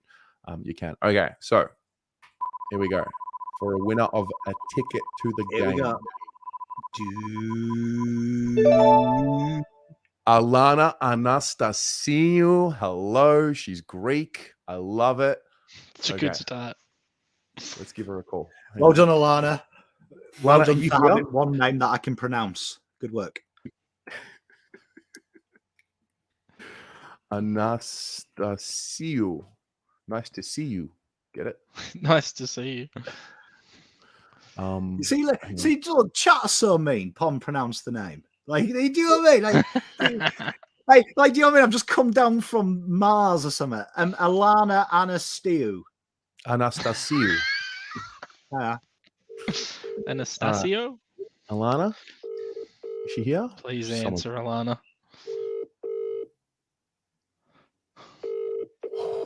you can. Okay, so here we go for a winner of a ticket to the Here we game. go. Alana Anastasiou. Hello. She's Greek. I love it. It's a Okay. good start. Let's give her a call. Hang Well on. done, Alana. Well Alana, done are you for here? having one name that I can pronounce. Good work. Anastasiou. Nice to see you. Get it? Nice to see you. You see, hang on. look, chat's so mean. Pom pronounced the name. Like, do you know what I mean? Like, do you know what I mean? I've just come down from Mars or something. Alana Anastasiou. Anastasiou. Anastasio, Alana? Is she here? please Someone- answer, Alana.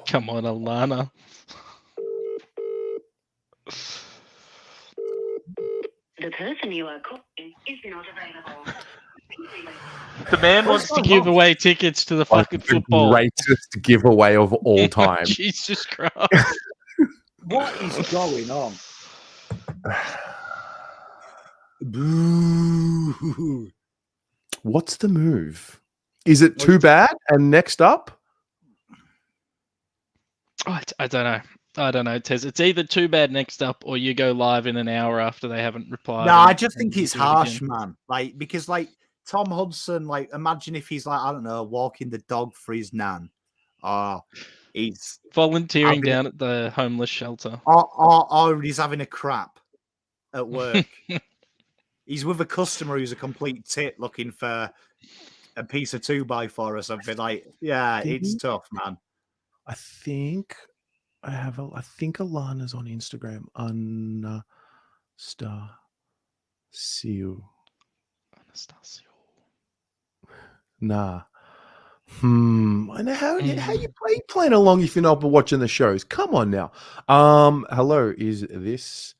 Come on, Alana. The person you are calling is not available. The man What's wants to going give on? away tickets to the Like fucking the football. greatest giveaway of all time. Jesus Christ. What is going on? Boo. What's the move? Is it too bad? And next up? I don't know. I don't know, Tez. It's either too bad next up or you go live in an hour after they haven't replied. No, and- I just think and it's do it harsh, again. man. Like, because like Tom Hudson, like, imagine if he's like, I don't know, walking the dog for his nan, or he's Volunteering having a- down at the homeless shelter. or he's having a crap at work. He's with a customer who's a complete tit looking for a piece of 2x4 or something. Like, yeah, it's tough, man. I think I think Alana's on Instagram. Anastasiou. Anastasio. Nah. I know how you playing along if you're not watching the shows. Come on now. Hello, is this?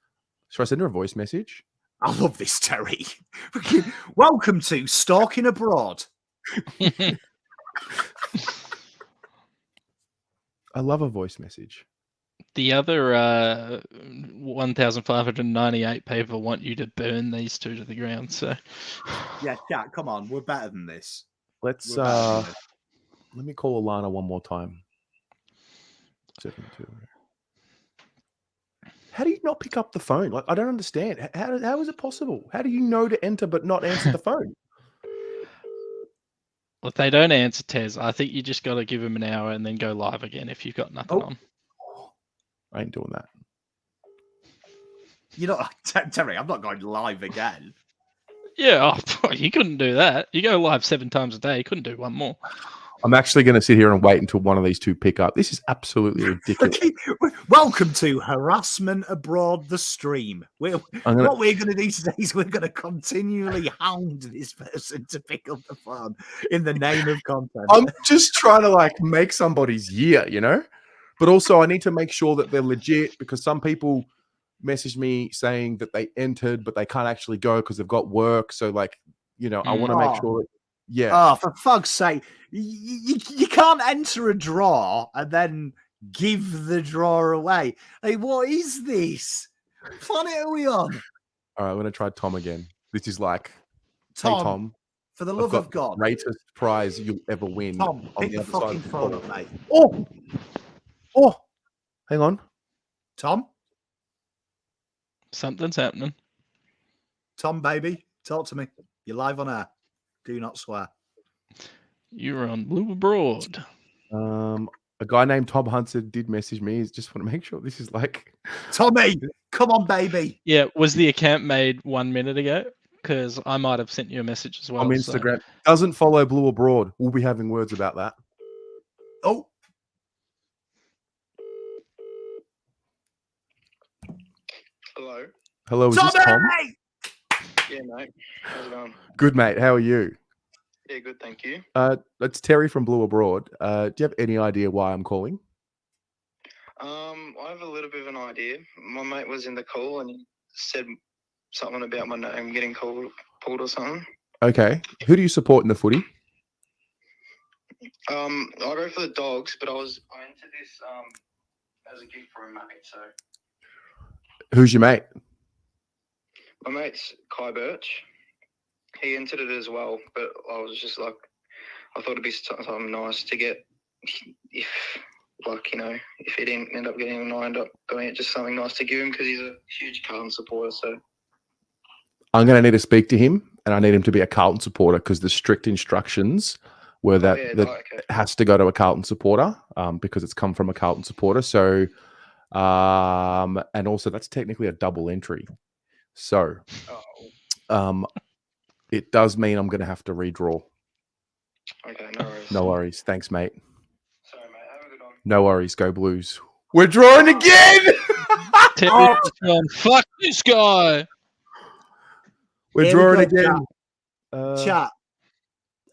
Should I send her a voice message? I love this, Terry. Welcome to Stalking Abroad. I love a voice message. The other 1,598 people want you to burn these two to the ground. So Yeah, chat, come on. We're better than this. Let's We're better than this. let me call Alana one more time. 7-2. How do you not pick up the phone? Like, I don't understand. How is it possible? How do you know to enter but not answer the phone? if they don't answer, Tez, I think you just got to give them an hour and then go live again if you've got nothing Oh. on. I ain't doing that. You know, Terry, I'm not going live again. Yeah, you couldn't do that. You go live 7 times a day. You couldn't do one more. I'm actually going to sit here and wait until one of these two pick up. This is absolutely ridiculous. Welcome to Harassment Abroad, the stream. I'm gonna, What we're going to do today is we're going to continually hound this person to pick up the phone in the name of content. I'm just trying to like make somebody's year, you know? But also I need to make sure that they're legit because some people message me saying that they entered, but they can't actually go because they've got work. So like, you know, I want to make sure that, yeah. Oh, for fuck's sake. You can't enter a draw and then give the draw away. Like, what is this? What planet are we on? All right, I'm going to try Tom again. This is like, Tom, hey, Tom, for the I've love got of God. the greatest prize you'll ever win. Tom, on pick the other side fucking of the phone world. up, mate. Oh, hang on. Tom, Something's happening. Tom, baby, talk to me. You're live on air. Do not swear. You're on Blue Abroad. A guy named Tom Hunter did message me. Just want to make sure this is like Tommy, Come on, baby. Yeah, was the account made 1 minute ago? Because I might have sent you a message as well. On so- Instagram. Doesn't follow Blue Abroad. We'll be having words about that. Oh, Hello. Hello, is this Tommy! Tom? Yeah, mate. How's it going? Good, mate. How are you? Yeah, good, thank you. It's Terry from Blue Abroad. Do you have any idea why I'm calling? I have a little bit of an idea. My mate was in the call and he said something about my name getting pulled or something. Okay. Who do you support in the footy? I go for the Dogs, but I entered this as a gift for a mate. So Who's your mate? my mate's Kai Birch. He entered it as well, but I was just like, I thought it'd be something nice to get if he didn't end up getting it and I end up doing it, just something nice to give him because he's a huge Carlton supporter. So I'm going to need to speak to him, and I need him to be a Carlton supporter because the strict instructions were that okay. it has to go to a Carlton supporter because it's come from a Carlton supporter. So, and also that's technically a double entry. So, it does mean I'm going to have to redraw. Okay, no worries. No worries. Thanks, mate. Sorry, mate. Have a good one. No worries. Go Blues. We're drawing again. Terry, fuck this guy. We're Here we drawing go, again. chat.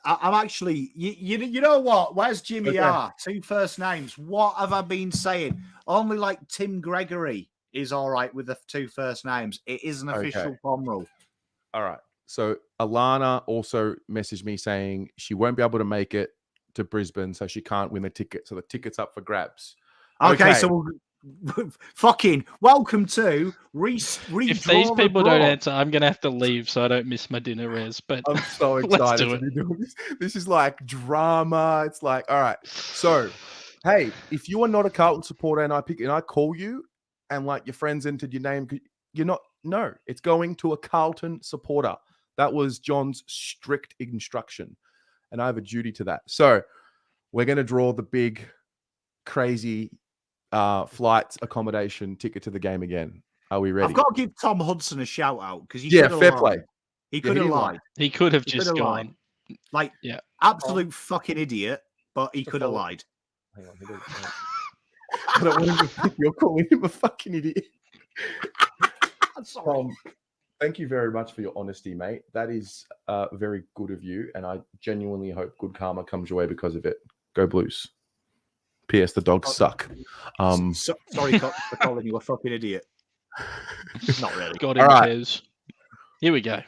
I'm actually, you know what? Where's Jimmy Okay. R? 2 first names. What have I been saying? Only like Tim Gregory is all right with the 2 first names. It is an official Okay. bomb rule. All right. So Alana also messaged me saying she won't be able to make it to Brisbane, so she can't win the ticket. So the ticket's up for grabs. Okay. So fucking welcome to If these people don't answer, I'm going to have to leave so I don't miss my dinner res. But I'm so Let's excited do to be doing this. This is like drama. It's like, all right. So, hey, if you are not a Carlton supporter and I call you and like your friends entered your name, you're not. No, it's going to a Carlton supporter. That was John's strict instruction, and I have a duty to that. So, we're going to draw the big, crazy flights accommodation ticket to the game again. Are we ready? I've got to give Tom Hudson a shout out because he Yeah, could have fair lied. play. He Yeah, could he have didn't lie. lied. he could have He just could have gone. lied. Like, Yeah. absolute fucking idiot, but he could have follow- lied. Hang on. I don't want him to think you're calling him a fucking idiot. Sorry. Tom, thank you very much for your honesty, mate. That is very good of you, and I genuinely hope good karma comes your way because of it. Go Blues. P.S. The dogs suck. Sorry for calling you a fucking idiot. Not really. Got All him, right. Tez. Here we go.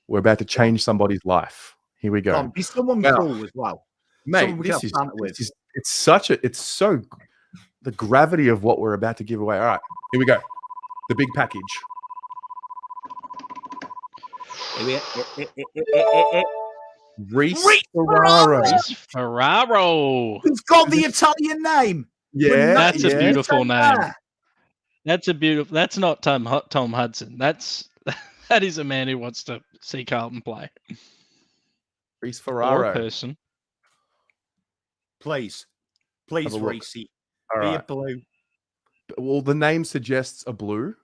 We're about to change somebody's life. Here we go. Tom, be someone Well, cool as well. Mate, someone we can this have is, banter with. it's so the gravity of what we're about to give away. All right, here we go. The big package. Reese Ferraro. It's Ferraro. Who's got the Italian name? Yeah, That's a yeah. beautiful name. Yeah. That's a beautiful. That's not Tom Hudson. That is a man who wants to see Carlton play. Reese Or a Ferraro. person. Please, Have a look. Reese. Be All a right. blue. Well, the name suggests a blue.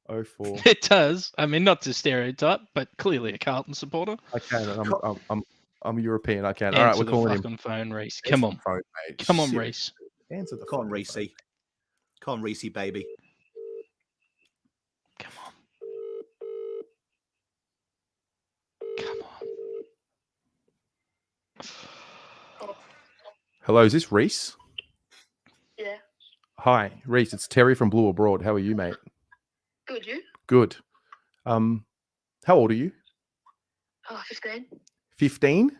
04. It does. I mean, not to stereotype, but clearly a Carlton supporter. I can. I'm European. I can. All right, Answer we're the calling him. fucking phone, Reese. Answer Come the on. phone, mate. Come on, Shit. Reese. Answer the Come on, phone, Reese. mate. Come on, Reese, baby. Come on. Come on. Hello, is this Reese? Yeah. Hi, Reese. It's Terry from Blue Abroad. How are you, mate? Good, you? Good. How old are you? Oh, 15. 15?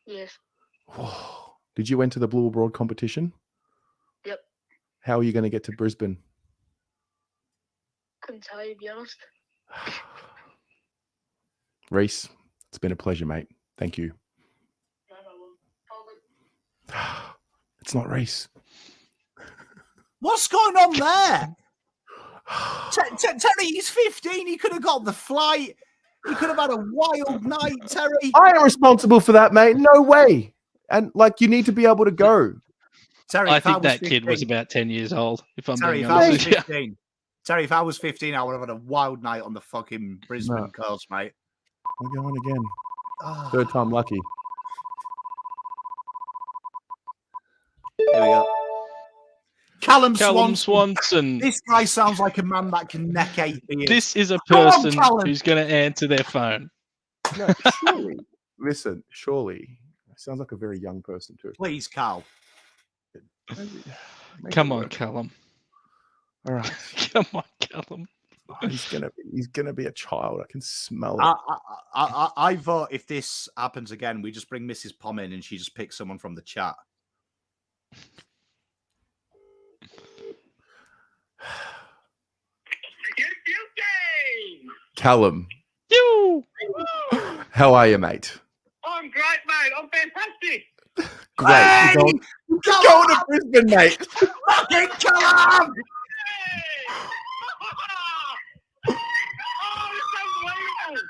Yes. Did you enter the Blue Abroad competition? Yep. How are you going to get to Brisbane? Couldn't tell you, to be honest. Reese, it's been a pleasure, mate. Thank you. No problem. It's not Reese. What's going on there? Terry, he's 15. He could have got the flight. He could have had a wild night, Terry. I am responsible for that, mate. No way. And like, you need to be able to go. Terry, I if think was that kid was 15 about 10 years old, if I'm Terry, being if I was honest with you. 15, Terry, if I was 15, I would have had a wild night on the fucking Brisbane coast, mate. We're going again. Oh, Third time lucky. here we go. Callum Callum Swanson. Swanson. This guy sounds like a man that can neck 8 beers. This is a Come on, person Callum. who's going to answer their phone. No, surely. Listen, surely. Sounds like a very young person too. Please, Carl. Make Come it on, work. Callum. All right. Come on, Callum. Oh, he's gonna be a child. I can smell it. I vote if this happens again, we just bring Mrs. Pom in and she just picks someone from the chat. Callum, You. how are you, mate? I'm great, mate. I'm fantastic. Great. Hey! You're going to Brisbane, mate. Fucking Callum! Hey! Oh, it's unbelievable.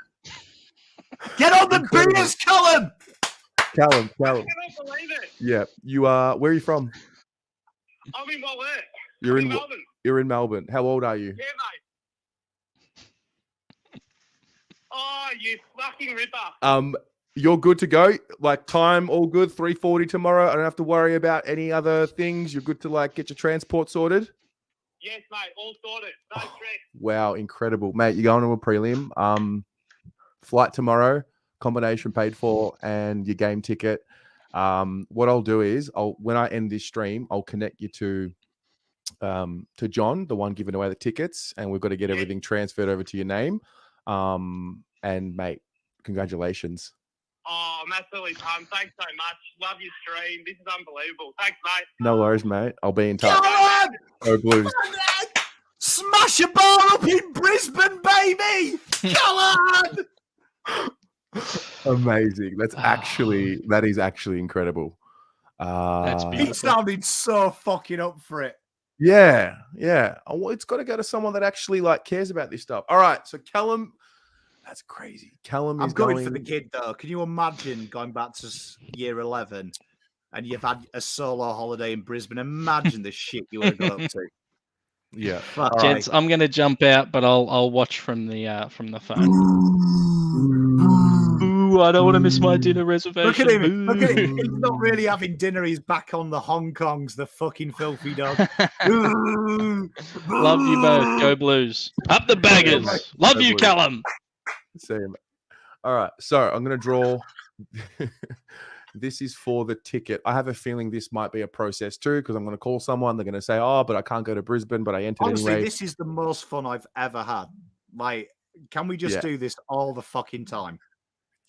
Get on the Incredible. beers, Callum! Callum. I cannot believe it. Yeah. You are. Where are you from? I'm in Melbourne. You're I'm in. Melbourne. You're in Melbourne. How old are you? Yeah, mate. Oh, you fucking ripper. You're good to go. Like time, all good. 3:40 tomorrow. I don't have to worry about any other things. You're good to like get your transport sorted. Yes, mate. All sorted. No stress. Wow, incredible, mate. You're going to a prelim. Flight tomorrow, combination paid for, and your game ticket. What I'll do is, when I end this stream, I'll connect you to John, the one giving away the tickets, and we've got to get everything transferred over to your name. And mate, congratulations. Oh, I'm absolutely pumped. Thanks so much. Love your stream. This is unbelievable. Thanks, mate. No worries, mate. I'll be in touch. Callum! Go Blues. Smash a bar up in Brisbane, baby! Callum! Amazing. That is actually incredible. That's He beautiful. sounded so fucking up for it. Yeah. It's got to go to someone that actually like cares about this stuff. All right. So Callum, that's crazy. Callum I'm is going for the kid, though. Can you imagine going back to year 11 and you've had a solo holiday in Brisbane? Imagine the shit you would have got up to. Yeah. Fuck. All Gents, I'm going to jump out, but I'll watch from the phone. Ooh, I don't want to miss my dinner reservation. Look at him. Look at him. Boo. He's not really having dinner. He's back on the Hong Kongs, the fucking filthy dog. Love you both. Go Blues. Up the baggers. Love Go you, Blues. Callum. Same. All right. So I'm going to draw. This is for the ticket. I have a feeling this might be a process too, because I'm going to call someone. They're going to say, "Oh, but I can't go to Brisbane, but I entered Honestly, anyway." this is the most fun I've ever had. Like, can we just Yeah. do this all the fucking time?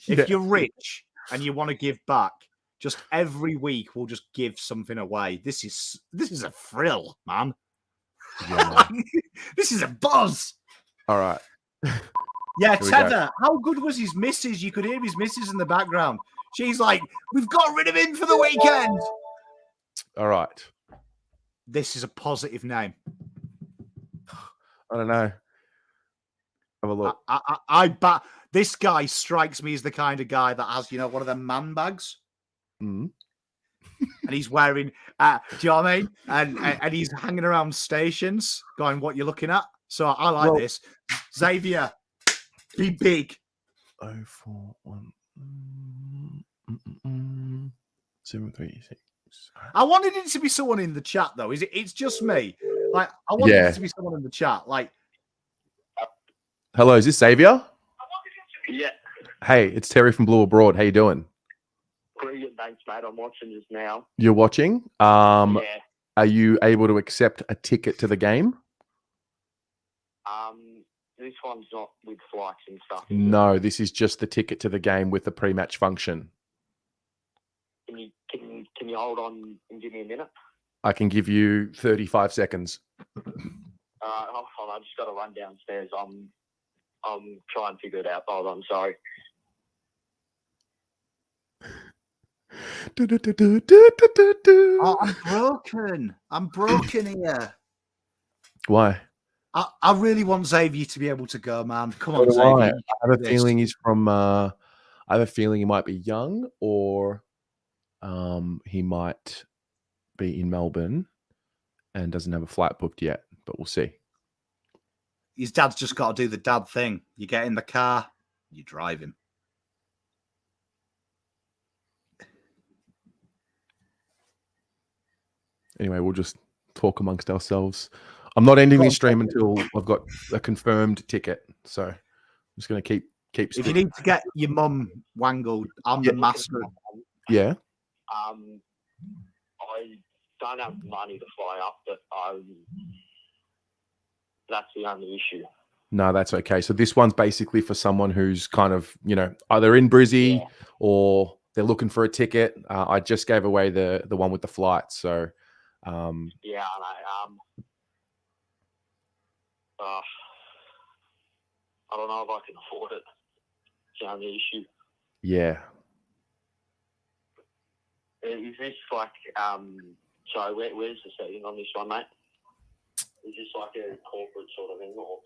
Yeah. If you're rich and you want to give back, just every week we'll just give something away. This is a thrill, man. Yeah. This is a buzz. All right. Yeah, Here we go. Tether. How good was his missus? You could hear his missus in the background. She's like, "We've got rid of him for the weekend." All right. This is a positive name. I don't know. Have a look. I bet this guy strikes me as the kind of guy that has, one of them man bags. Mhm. And he's wearing, do you know what I mean? And he's hanging around stations going, "What you looking at?" So I like Well- this. Xavier, be big. 041 736. I wanted it to be someone in the chat, though. It's just me. Like, I wanted Yeah. it to be someone in the chat. Like, Hello, is this Xavier? Yeah. Hey, it's Terry from Blue Abroad. How you doing? Brilliant. Thanks, mate. I'm watching just now. You're watching. Yeah. Are you able to accept a ticket to the game? This one's not with flights and stuff. is it? No, this is just the ticket to the game with the pre-match function. Can you hold on and give me a minute? I can give you 35 seconds. Hold on. I just got to run downstairs. I'm trying to figure it out. Hold on. Sorry. oh, I'm broken here. Why? I really want Xavier to be able to go, man. Come So on, do I. Xavier. I have a This. feeling he's from. I have a feeling he might be young, or he might be in Melbourne and doesn't have a flight booked yet. But we'll see. his dad's just got to do the dad thing. You get in the car, you drive him. Anyway, we'll just talk amongst ourselves. I'm not ending this stream until I've got a confirmed ticket. So I'm just going to keep If you need to get your mum wangled, I'm the master. Yeah. I don't have money to fly up, but that's the only issue. No, that's okay. So this one's basically for someone who's kind of, either in Brizzy or they're looking for a ticket. I just gave away the one with the flight. So, I know. I don't know if I can afford it. It's the only issue. Yeah. Is this like, so where's the setting on this one, mate? Is this like a corporate sort of thing? Or?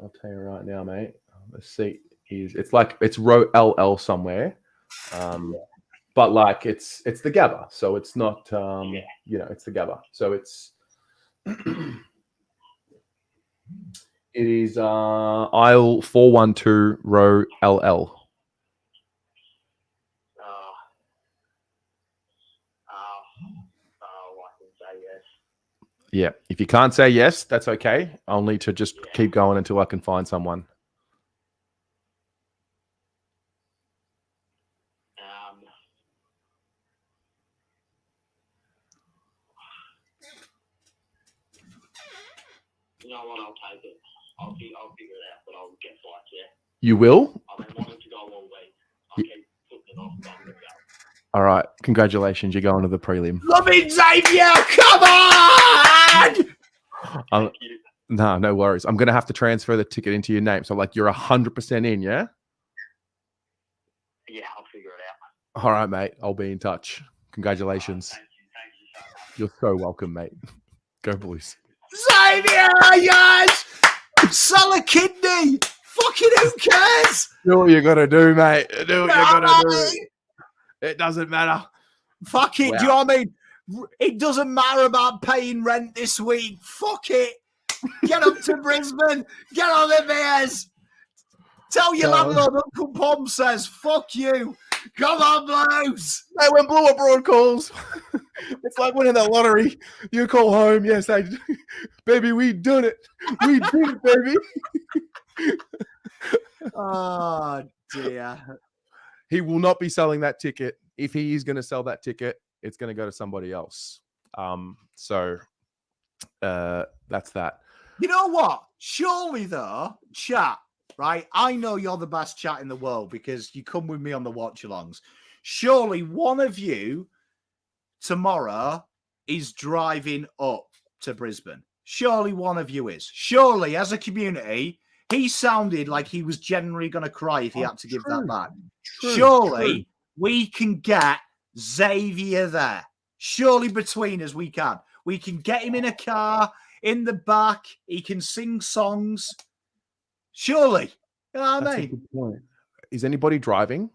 I'll tell you right now, mate. The seat it's row LL somewhere. But like it's the Gabba, so it's not it's the Gabba. So it's it is aisle 412 row LL. I can say yes. Yeah. If you can't say yes, that's okay. I'll need to just keep going until I can find someone. You know what? I'll take it. I'll figure it out, but I'll get flights, yeah. You will? I've been wanting to go all week. I keep putting it off, but I'm going to go. All right. Congratulations. You're going to the prelim. Love it, Xavier! Come on! Thank you. No worries. I'm going to have to transfer the ticket into your name. So like you're 100% in, yeah? Yeah, I'll figure it out. All right, mate. I'll be in touch. Congratulations. Thank you so much. You're so welcome, mate. Go Blues. Xavier, yes! Sell a kidney! Fucking who cares? Do what you got to do, mate. Do what you got to do. It doesn't matter. Fuck it. Wow. Do you know what I mean? It doesn't matter about paying rent this week. Fuck it. Get up to Brisbane. Get on the beers. Tell your landlord Uncle Pom says, fuck you. Come on, Blues. Hey, when Blue abroad calls, it's like winning the lottery. You call home. Yes, baby, we done it. We did it, baby. Oh, dear. He will not be selling that ticket. If he is going to sell that ticket, it's going to go to somebody else. So that's that. You know what? Surely, though, chat, right? I know you're the best chat in the world because you come with me on the watch-alongs. Surely one of you tomorrow is driving up to Brisbane. Surely one of you is. Surely, as a community, he sounded like he was genuinely going to cry if he had to give that back. Surely we can get Xavier there. Surely between us we can. We can get him in a car, in the back. He can sing songs. Surely. You know what I mean? A good point. Is anybody driving?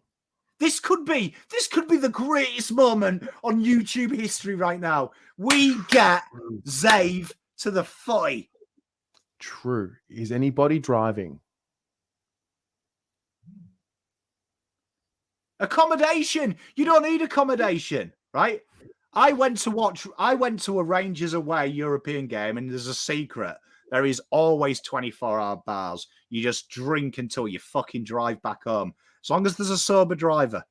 This could be the greatest moment on YouTube history right now. We get Zave to the footy. True. Is anybody driving? Accommodation. You don't need accommodation, right? I went to a Rangers away European game, and there's a secret. There is always 24-hour bars. You just drink until you fucking drive back home. As long as there's a sober driver.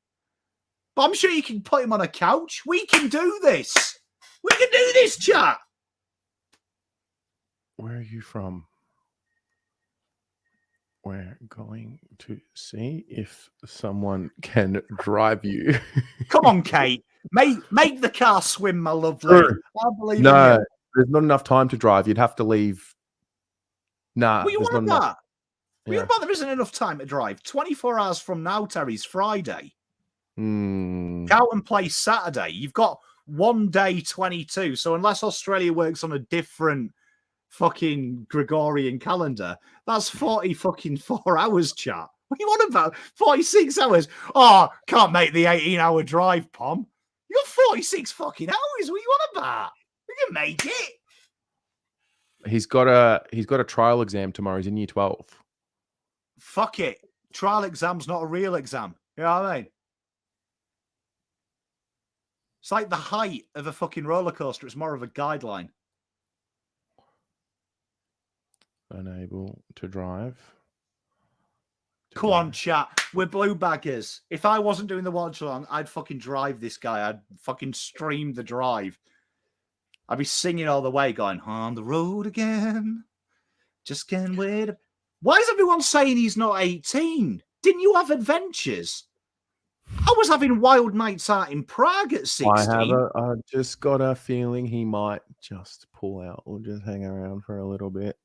But I'm sure you can put him on a couch. We can do this. We can do this, chat. Where are you from? We're going to see if someone can drive you. Come on, Kate. Make the car swim, my lovely. I believe in you. There's not enough time to drive. You'd have to leave. Nah. What you want not about? What you about there isn't enough time to drive? 24 hours from now, Terry's Friday. Carlton plays Saturday. You've got 1 day 22. So unless Australia works on a different fucking Gregorian calendar, that's 40 fucking 4 hours, chat. What you want about? 46 hours? Oh, can't make the 18-hour drive, Pom. You got 46 fucking hours. What you want about? We can make it. He's got a trial exam tomorrow. He's in year 12. Fuck it. Trial exam's not a real exam. You know what I mean? It's like the height of a fucking roller coaster. It's more of a guideline. Unable to drive. Come on, chat. We're blue baggers. If I wasn't doing the watch along, I'd fucking drive this guy. I'd fucking stream the drive. I'd be singing all the way, going, on the road again. Just can't wait. Why is everyone saying he's not 18? Didn't you have adventures? I was having wild nights out in Prague at 16. I just got a feeling he might just pull out or just hang around for a little bit.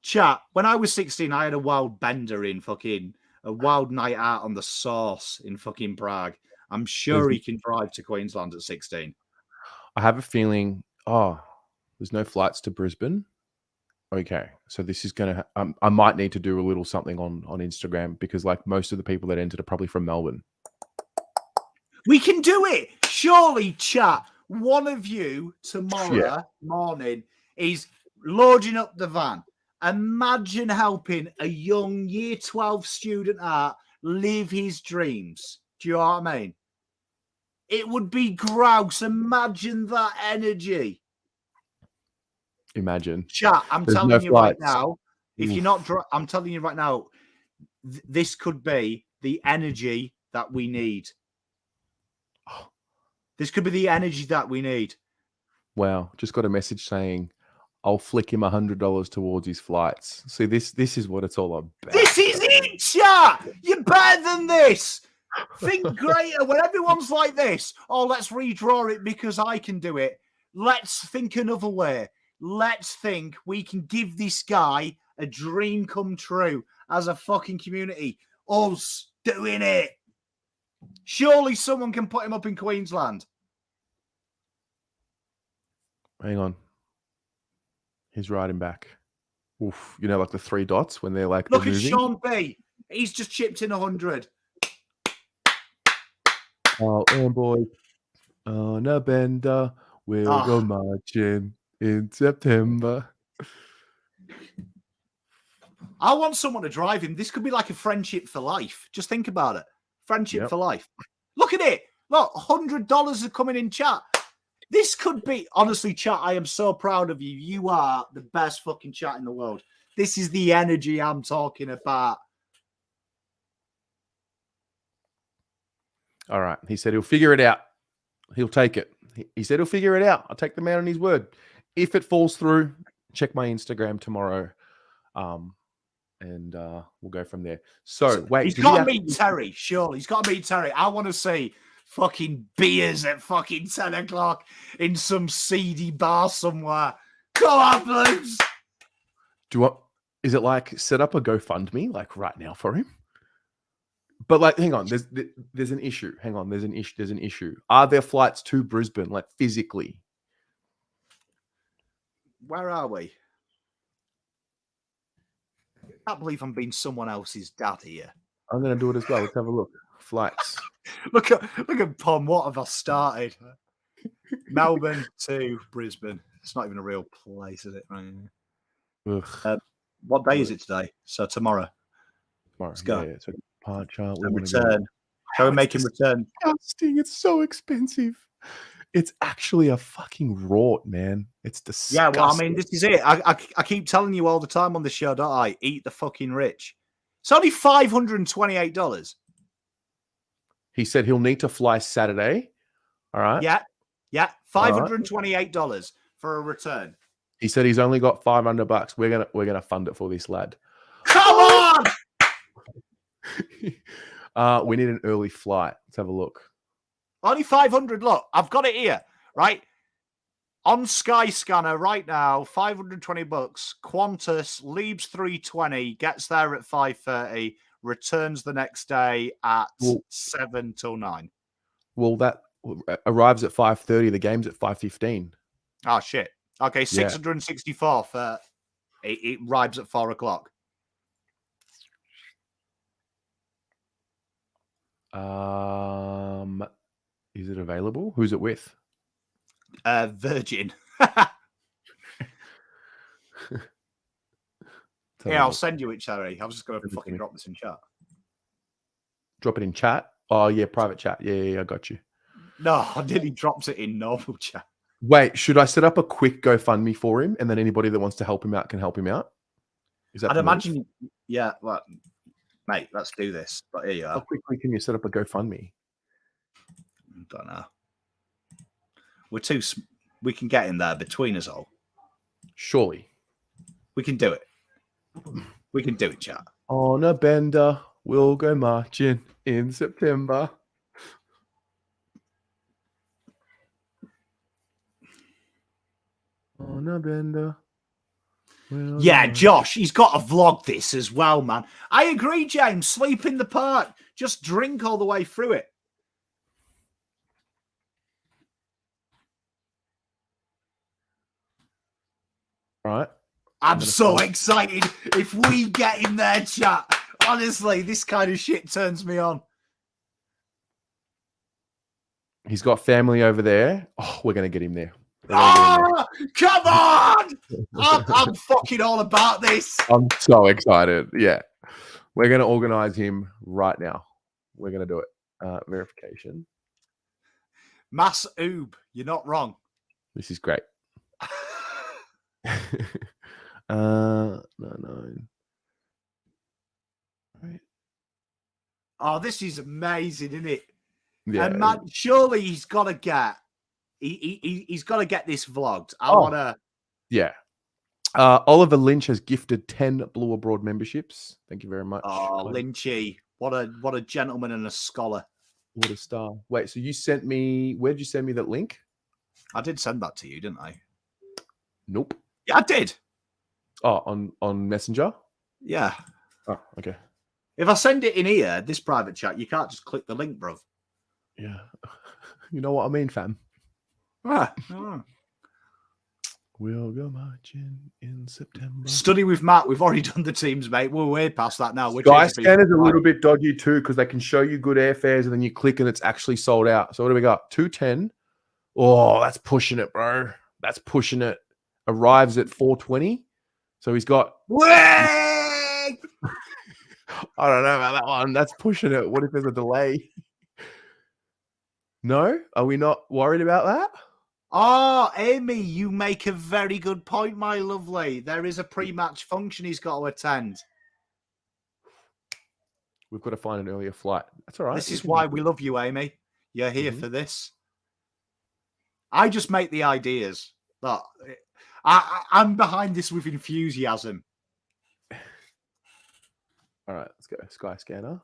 Chat, when I was 16, I had a wild bender in a wild night out on the Sauce in fucking Prague. I'm sure he can drive to Queensland at 16. I have a feeling, there's no flights to Brisbane. Okay, so this is going to, I might need to do a little something on Instagram because like most of the people that entered are probably from Melbourne. We can do it. Surely, chat, one of you tomorrow morning is loading up the van. Imagine helping a young year 12 student out live his dreams. Do you know what I mean? It would be grouse. Imagine that energy. Imagine. Chat, I'm There's telling no you flights. right now, if you're not, I'm telling you right now, this could be the energy that we need. This could be the energy that we need. Wow, just got a message saying, I'll flick him $100 towards his flights. See, this is what it's all about. This is it, chat. You're better than this. Think greater. When everyone's like this, let's redraw it because I can do it. Let's think another way. Let's think we can give this guy a dream come true as a fucking community. Us doing it. Surely someone can put him up in Queensland. Hang on. He's riding back. Oof. You know, like the 3 dots when they're like, Look at moving? Sean B. He's just chipped in 100. Oh, and boy, on a bender, we'll go marching in September. I want someone to drive him. This could be like a friendship for life. Just think about it. Friendship for life. Look at it. Look, $100 are coming in chat. This could be, honestly, chat, I am so proud of you. You are the best fucking chat in the world. This is the energy I'm talking about. All right. He said he'll figure it out. He'll take it. He said he'll figure it out. I'll take the man on his word. If it falls through, check my Instagram tomorrow. And we'll go from there. So wait. He's got to meet Terry, surely. He's got to meet Terry. I want to see fucking beers at fucking 10 o'clock in some seedy bar somewhere. Come on, Blues. Is it like set up a GoFundMe like right now for him? But like, hang on, there's an issue. Hang on, there's an issue. Are there flights to Brisbane, like physically? Where are we? I can't believe I'm being someone else's dad here. I'm gonna do it as well. Let's have a look. Flights. Look at Pom. What have I started? Melbourne to Brisbane. It's not even a real place, is it? What day is it today? So tomorrow. Let's go. Yeah, so departure. Return. Shall we make him return? Disgusting. It's so expensive. It's actually a fucking rort, man. It's disgusting. Yeah, well, I mean, this is it. I keep telling you all the time on the show, don't I? Eat the fucking rich. It's only $528. He said he'll need to fly Saturday. All right. Yeah. $528 for a return. He said he's only got $500. We're gonna fund it for this lad. Come on! We need an early flight. Let's have a look. Only 500. Look, I've got it here, right? On Skyscanner right now, $520. Qantas leaves 3:20, gets there at 5:30, returns the next day at 7 till 9. Well, that arrives at 5:30. The game's at 5:15. Oh, shit. Okay, 664 for it arrives at 4 o'clock. Is it available? Who's it with? Virgin. have Yeah, a I'll look. send you it, Cherry. I was just going to Send it to fucking me. drop this in chat. Drop it in chat. Oh yeah, private chat. Yeah, I got you. No, I nearly dropped it in normal chat. Wait, should I set up a quick GoFundMe for him, and then anybody that wants to help him out can help him out? Is that I'd the move? imagine, yeah, well, mate, let's do this. But here you How are. quickly can you set up a GoFundMe? Don't know. We can get in there between us all. Surely. We can do it. We can do it, chat. On a bender, we'll go marching in September. On a bender. we'll go Yeah, marching. Josh, he's got to vlog this as well, man. I agree, James. Sleep in the park. Just drink all the way through it. Right. I'm gonna so start. excited if we get in there, chat. Honestly, this kind of shit turns me on. He's got family over there. Oh, we're going to get him there. We're gonna get him Oh, come on! I'm fucking all about this. there. I'm so excited. Yeah. We're going to organize him right now. We're going to do it. Verification. Mass Oob, you're not wrong. This is great. No. Right. Oh, this is amazing, isn't it? Yeah. And man, surely he's got to get. He's got to get this vlogged. I Oh. want to. Yeah. Oliver Lynch has gifted 10 Blue Abroad memberships. Thank you very much. Oh, Lynchy, what a gentleman and a scholar. What a star. Wait, so you sent me, where did you send me that link? I did send that to you, didn't I? Nope. Yeah, I did. Oh, on Messenger? Yeah. Oh, okay. If I send it in here, this private chat, you can't just click the link, bruv. Yeah. You know what I mean, fam? Ah. We'll go marching in September. Study with Matt. We've already done the teams, mate. We're way past that now. Sky Scanner's a little bit dodgy too because they can show you good airfares and then you click and it's actually sold out. So what do we got? 210. Oh, that's pushing it, bro. That's pushing it. Arrives at 420. So he's got. I don't know about that one. That's pushing it. What if there's a delay? No? Are we not worried about that? Oh, Amy, you make a very good point, my lovely. There is a pre-match function he's got to attend. We've got to find an earlier flight. That's all right. This is why we love you, Amy. You're here Mhm. for this. I just make the ideas. Look, I'm behind this with enthusiasm. All right, let's go. Sky Scanner.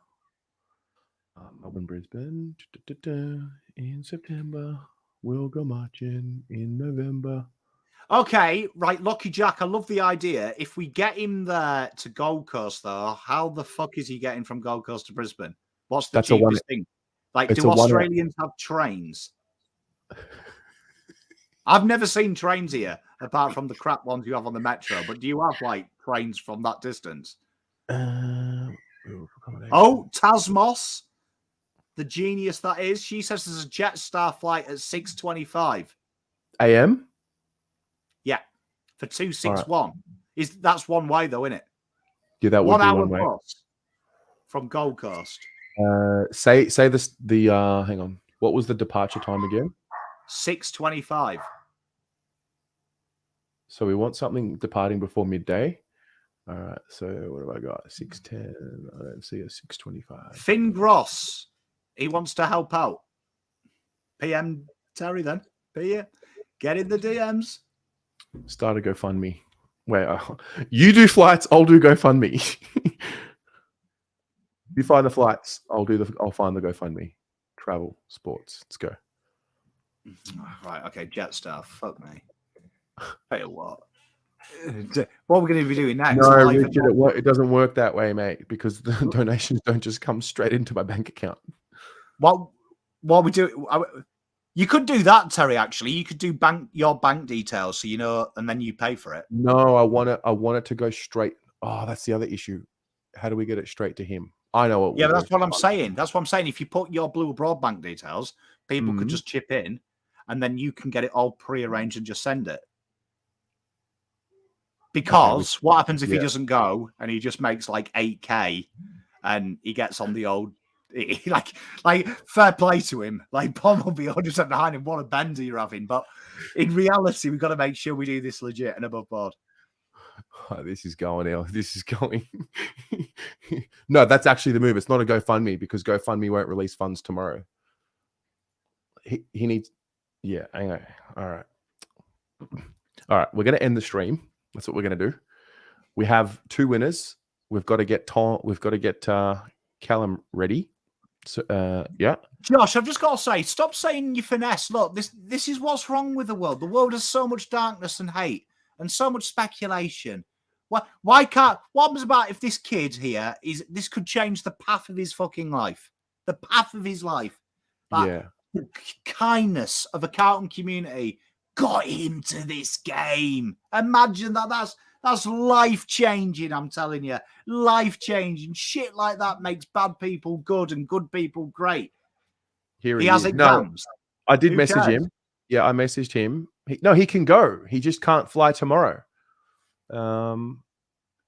Melbourne, Brisbane. In September. We'll go marching in November. Okay, right, Lucky Jack, I love the idea. If we get him there to Gold Coast, though, how the fuck is he getting from Gold Coast to Brisbane? What's the That's a one- cheapest thing? Like, it's do a one- Australians have trains? I've never seen trains here, apart from the crap ones you have on the metro. But do you have, like, trains from that distance? Oh, Tasmos, the genius that is. She says there's a Jetstar flight at 6:25. AM? Yeah, for 261. That's one way though, isn't it? Yeah, that would 1 be hour one way. bus from Gold Coast. Say this. Hang on. What was the departure time again? 6:25. So we want something departing before midday. All right. So what have I got? 6:10. I don't see a 6:25. Finn Gross, he wants to help out. PM Terry then. PM, get in the DMs. Start a GoFundMe. Wait, you do flights. I'll do GoFundMe. You find the flights. I'll find the GoFundMe. Travel, sports. Let's go. Right. Okay. Jetstar. Fuck me. Hey, what? What are we going to be doing next? No, Live Richard, it doesn't work that way, mate, because the donations don't just come straight into my bank account. What we do? You could do that, Terry. Actually, you could do your bank details, so you know, and then you pay for it. No, I want it to go straight. Oh, that's the other issue. How do we get it straight to him? I know it. Yeah, but that's what I'm saying. That's what I'm saying. If you put your Blue Abroad bank details, people could just chip in, and then you can get it all pre-arranged and just send it. Because what happens if he yeah. doesn't go and he just makes like 8K and he gets on the old like fair play to him. Like Pom will be 100% behind him. What a bender you're having. But in reality, we've got to make sure we do this legit and above board. Oh, this is going out. This is going. No, that's actually the move. It's not a GoFundMe because GoFundMe won't release funds tomorrow. He needs. Yeah. Hang on. All right. All right. We're going to end the stream. That's what we're going to do. We have 2 winners. We've got to get Tom. We've got to get Callum ready. So yeah. Josh, I've just got to say, stop saying you finesse. Look, this is what's wrong with the world. The world has so much darkness and hate and so much speculation. Why can't? What happens about if this kid here this could change the path of his fucking life, the path of his life. Yeah. The kindness of a Carlton community got him to this game. Imagine that. That's life changing. I'm telling you, life changing. Shit like that makes bad people good and good people great. Here he has is. exams. No, I did message him. Yeah, I messaged him. He can go. He just can't fly tomorrow.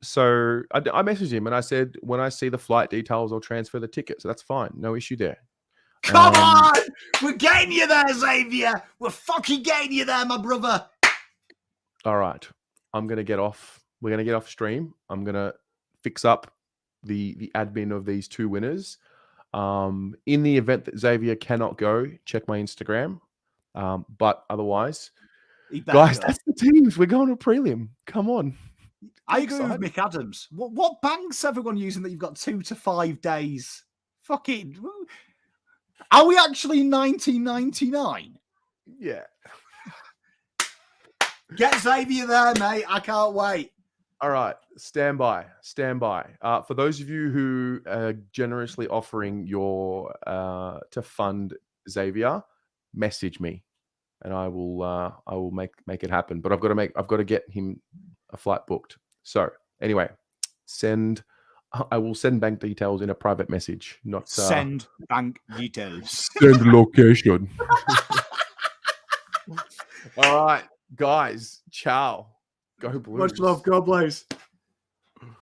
So I messaged him and I said, when I see the flight details, I'll transfer the ticket. So that's fine. No issue there. Come on! We're getting you there, Xavier. We're fucking getting you there, my brother. All right. I'm going to get off. We're going to get off stream. I'm going to fix up the admin of these 2 winners. In the event that Xavier cannot go, check my Instagram. But otherwise, guys, that's the teams. We're going to prelim. Come on. I agree with Mick Adams. What bank's everyone using that you've got 2 to 5 days? Fucking. Are we actually 1999? Yeah. Get Xavier there, mate. I can't wait. All right. Stand by. For those of you who are generously offering your to fund Xavier, message me, and I will make it happen. But I've got to get him a flight booked. So anyway, I will send bank details in a private message. Not send bank details. Send location. All right, guys. Ciao. Go Blues. Much love. God bless.